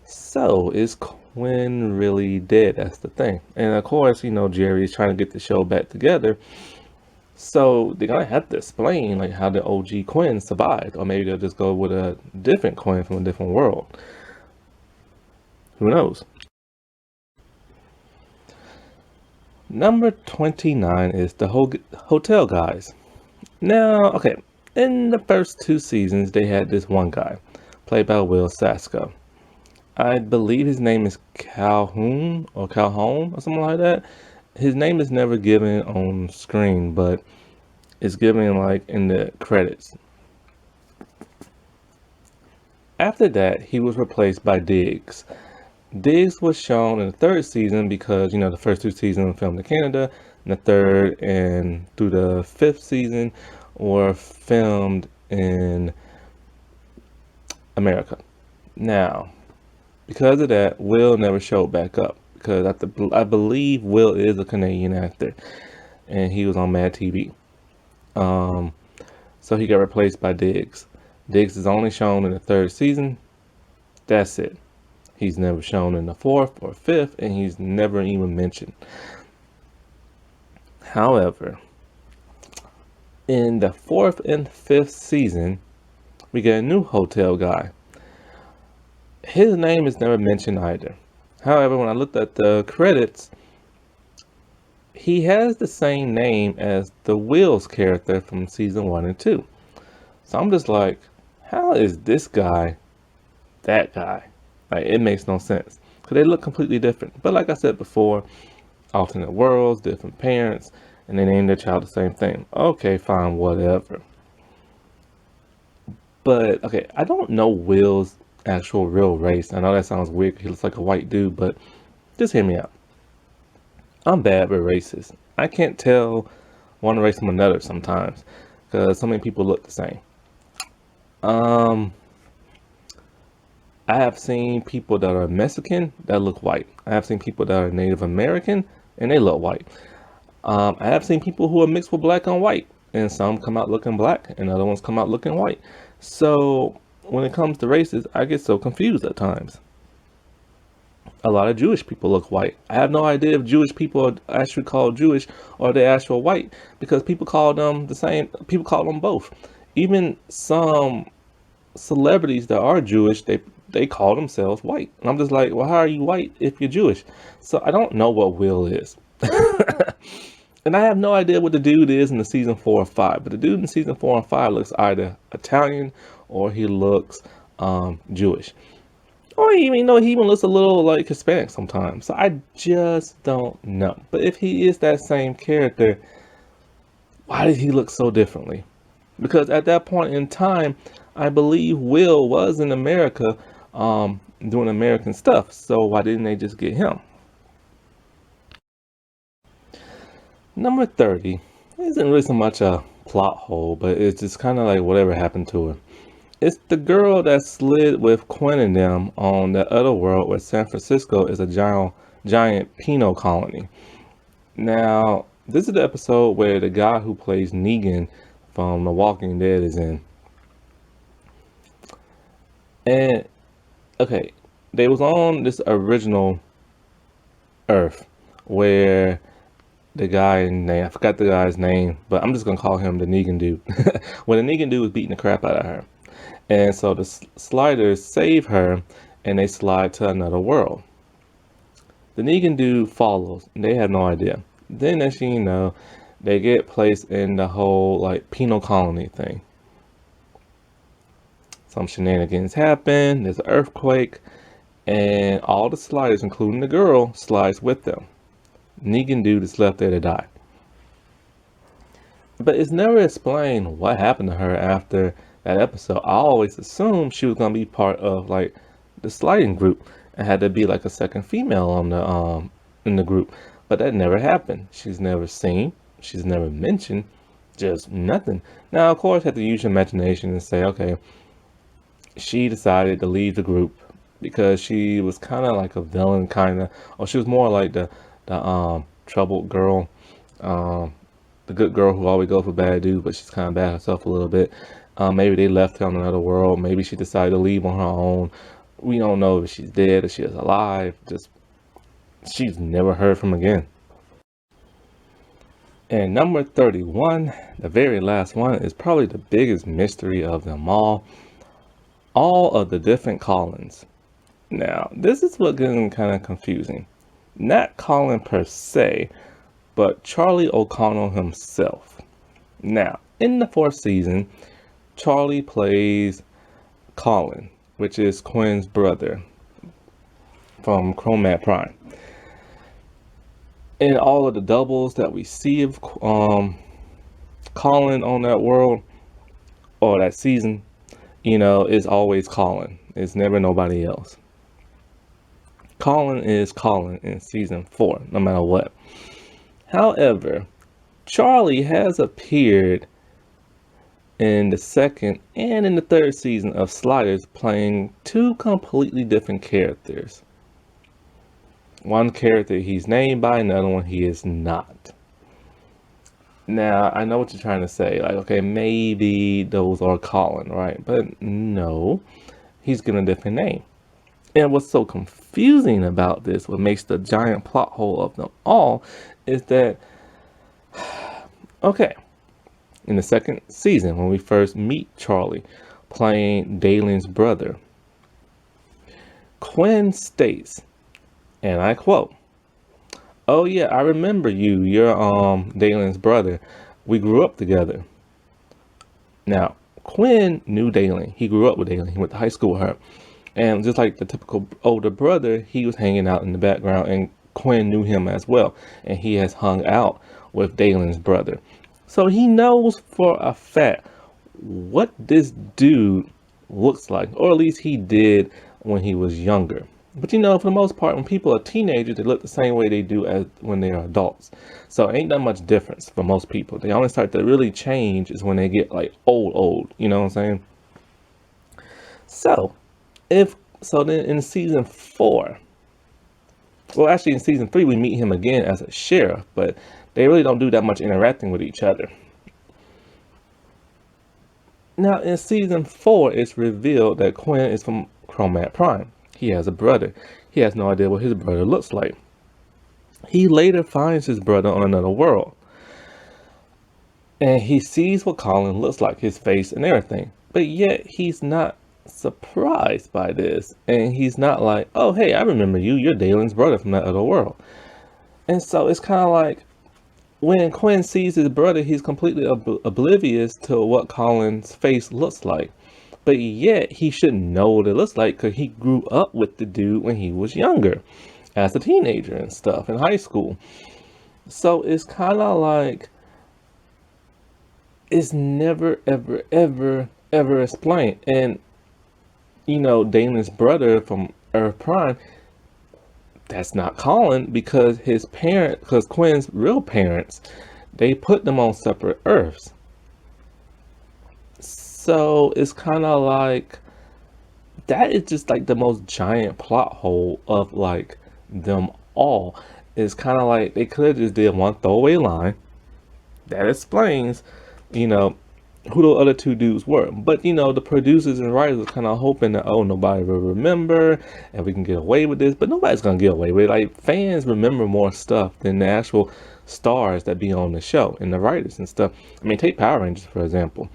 So, is Quinn really dead? That's the thing. And of course, Jerry is trying to get the show back together. So they're gonna have to explain like how the OG Quinn survived, or maybe they'll just go with a different Quinn from a different world. Who knows? Number 29 is the Hotel Guys. Now, okay, in the first 2 seasons, they had this one guy, played by Will Sasko. I believe his name is Calhoun or something like that. His name is never given on screen, but it's given like in the credits. After that, he was replaced by Diggs. Diggs was shown in the 3rd season because, the first 2 seasons were filmed in Canada, and the 3rd and through the 5th season were filmed in America. Now, because of that, Will never showed back up because I believe Will is a Canadian actor, and he was on Mad TV. So he got replaced by Diggs. Diggs is only shown in the 3rd season. That's it. He's never shown in the 4th or 5th, and he's never even mentioned. However, in the 4th and 5th season, we get a new hotel guy. His name is never mentioned either. However, when I looked at the credits, he has the same name as the Will's character from season 1 and 2. So I'm just like, how is this guy that guy? Like, it makes no sense because they look completely different. But like I said before, alternate worlds, different parents, and they named their child the same thing. Okay, fine, whatever. But okay, I don't know Will's actual real race. I know that sounds weird. He looks like a white dude, but just hear me out. I'm bad with races. I can't tell one race from another sometimes because so many people look the same. I have seen people that are Mexican that look white. I have seen people that are Native American and they look white. I have seen people who are mixed with black and white, and some come out looking black and other ones come out looking white. So when it comes to races, I get so confused at times. A lot of Jewish people look white. I have no idea if Jewish people are actually called Jewish or they're actual white because people call them the same. People call them both. Even some celebrities that are Jewish, they call themselves white. And I'm just like, well, how are you white if you're Jewish? So I don't know what Will is. And I have no idea what the dude is in the season 4 or 5. But the dude in season 4 and 5 looks either Italian or he looks Jewish. Or he even looks a little like Hispanic sometimes. So I just don't know. But if he is that same character, why did he look so differently? Because at that point in time, I believe Will was in America doing American stuff. So why didn't they just get him? Number 30 isn't really so much a plot hole, but it's just kind of like whatever happened to her. It's the girl that slid with Quinn and them on the other world where San Francisco is a giant penal colony. Now, this is the episode where the guy who plays Negan from The Walking Dead is in. And, okay, they was on this original Earth where the guy name, I forgot the guy's name, but I'm just going to call him the Negan dude. When the Negan dude was beating the crap out of her. And so the sliders save her and they slide to another world. The Negan dude follows and they have no idea. Then as you know, they get placed in the whole like penal colony thing. Some shenanigans happen, there's an earthquake, and all the sliders, including the girl, slides with them. Negan dude is left there to die. But it's never explained what happened to her after that episode. I always assumed she was gonna be part of like the sliding group and had to be like a second female on the in the group. But that never happened. She's never seen, she's never mentioned, just nothing. Now of course you have to use your imagination and say, okay, she decided to leave the group because she was kind of like a villain, kind of, or she was more like the troubled girl, the good girl who always goes for bad dude, but she's kind of bad herself a little bit. Maybe they left her on another world. Maybe she decided to leave on her own. We don't know if she's dead or she is alive. Just she's never heard from again. And number 31, the very last one, is probably the biggest mystery of them all. All of the different Colins. Now, this is what gets kind of confusing. Not Colin per se, but Charlie O'Connell himself. Now, in the 4th season, Charlie plays Colin, which is Quinn's brother from Crowmag Prime. And all of the doubles that we see of Colin on that world or that season, you know, is always Colin. It's never nobody else. Colin is Colin in season 4, no matter what. However, Charlie has appeared in the 2nd and in the 3rd season of Sliders, playing 2 completely different characters. One character he's named by, another one he is not. Now, I know what you're trying to say, like, okay, maybe those are Colin, right? But no, he's given a different name. And what's so confusing about this, what makes the giant plot hole of them all, is that, okay, in the 2nd season, when we first meet Charlie playing Dalen's brother, Quinn states, and I quote, "Oh yeah, I remember you. You're Dalen's brother. We grew up together." Now, Quinn knew Dalen. He grew up with Dalen. He went to high school with her. And just like the typical older brother, he was hanging out in the background, and Quinn knew him as well. And he has hung out with Dalen's brother. So he knows for a fact what this dude looks like, or at least he did when he was younger. But you know, for the most part, when people are teenagers, they look the same way they do as when they are adults. So ain't that much difference for most people. They only start to really change is when they get like old, you know what I'm saying? So then in season 4, well, actually in season 3, we meet him again as a sheriff, but they really don't do that much interacting with each other. Now in season 4, it's revealed that Quinn is from Crowmag Prime. He has a brother. He has no idea what his brother looks like. He later finds his brother on another world. And he sees what Colin looks like, his face and everything. But yet he's not surprised by this. And he's not like, oh, hey, I remember you. You're Dalen's brother from that other world. And so it's kind of like when Quinn sees his brother, he's completely oblivious to what Colin's face looks like. But yet he should know what it looks like because he grew up with the dude when he was younger, as a teenager and stuff in high school. So it's kind of like it's never, ever explained. And, you know, Damon's brother from Earth Prime, that's not Colin because because Quinn's real parents, they put them on separate Earths. So it's kind of like that is just like the most giant plot hole of like them all. It's kind of like they could have just did one throwaway line that explains, you know, who the other 2 dudes were. But you know, the producers and writers are kind of hoping that, oh, nobody will remember and we can get away with this. But nobody's gonna get away with it. Like, fans remember more stuff than the actual stars that be on the show and the writers and stuff. I mean, take Power Rangers for example.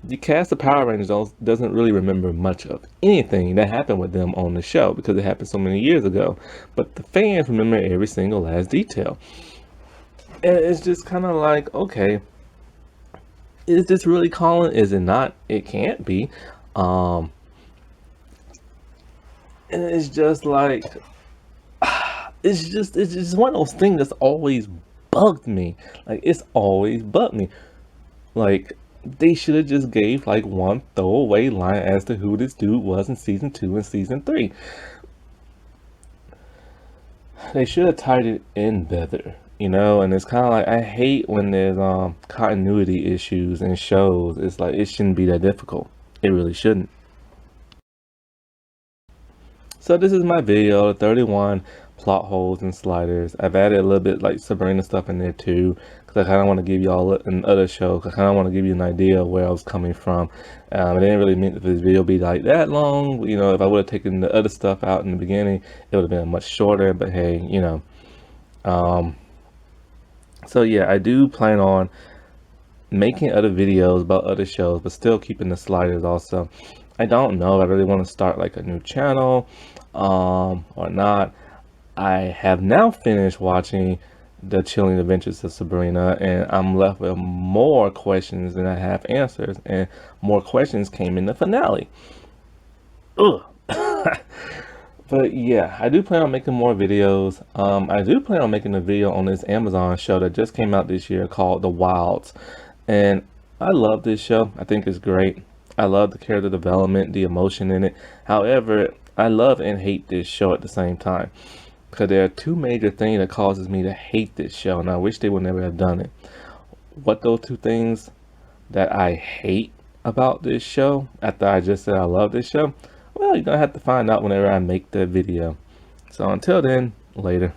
The cast of Power Rangers doesn't really remember much of anything that happened with them on the show because it happened so many years ago. But the fans remember every single last detail. And it's just kind of like, okay, is this really Colin? Is it not? It can't be. Um, and it's just like, it's just one of those things that's always bugged me. Like, it's always bugged me. Like, they should have just gave like one throwaway line as to who this dude was in season 2 and season 3. They should have tied it in better, and it's kind of like, I hate when there's continuity issues in shows. It's like, it shouldn't be that difficult. It really shouldn't. So this is my video, 31 plot holes and sliders. I've added a little bit like Sabrina stuff in there too, because I kind of want to give y'all an other show. I kind of want to give you an idea of where I was coming from. I didn't really mean that this video be like that long. If I would have taken the other stuff out in the beginning, it would have been much shorter. But hey, so yeah, I do plan on making other videos about other shows, but still keeping the sliders also. I don't know if I really want to start like a new channel or not. I have now finished watching The Chilling Adventures of Sabrina, and I'm left with more questions than I have answers, and more questions came in the finale. Ugh. But yeah, I do plan on making more videos. I do plan on making a video on this Amazon show that just came out this year called The Wilds. And I love this show. I think it's great. I love the character development, the emotion in it. However, I love and hate this show at the same time, because there are two major things that causes me to hate this show, and I wish they would never have done it. What those two things that I hate about this show, after I just said I love this show, well, you're gonna have to find out whenever I make the video. So until then, later.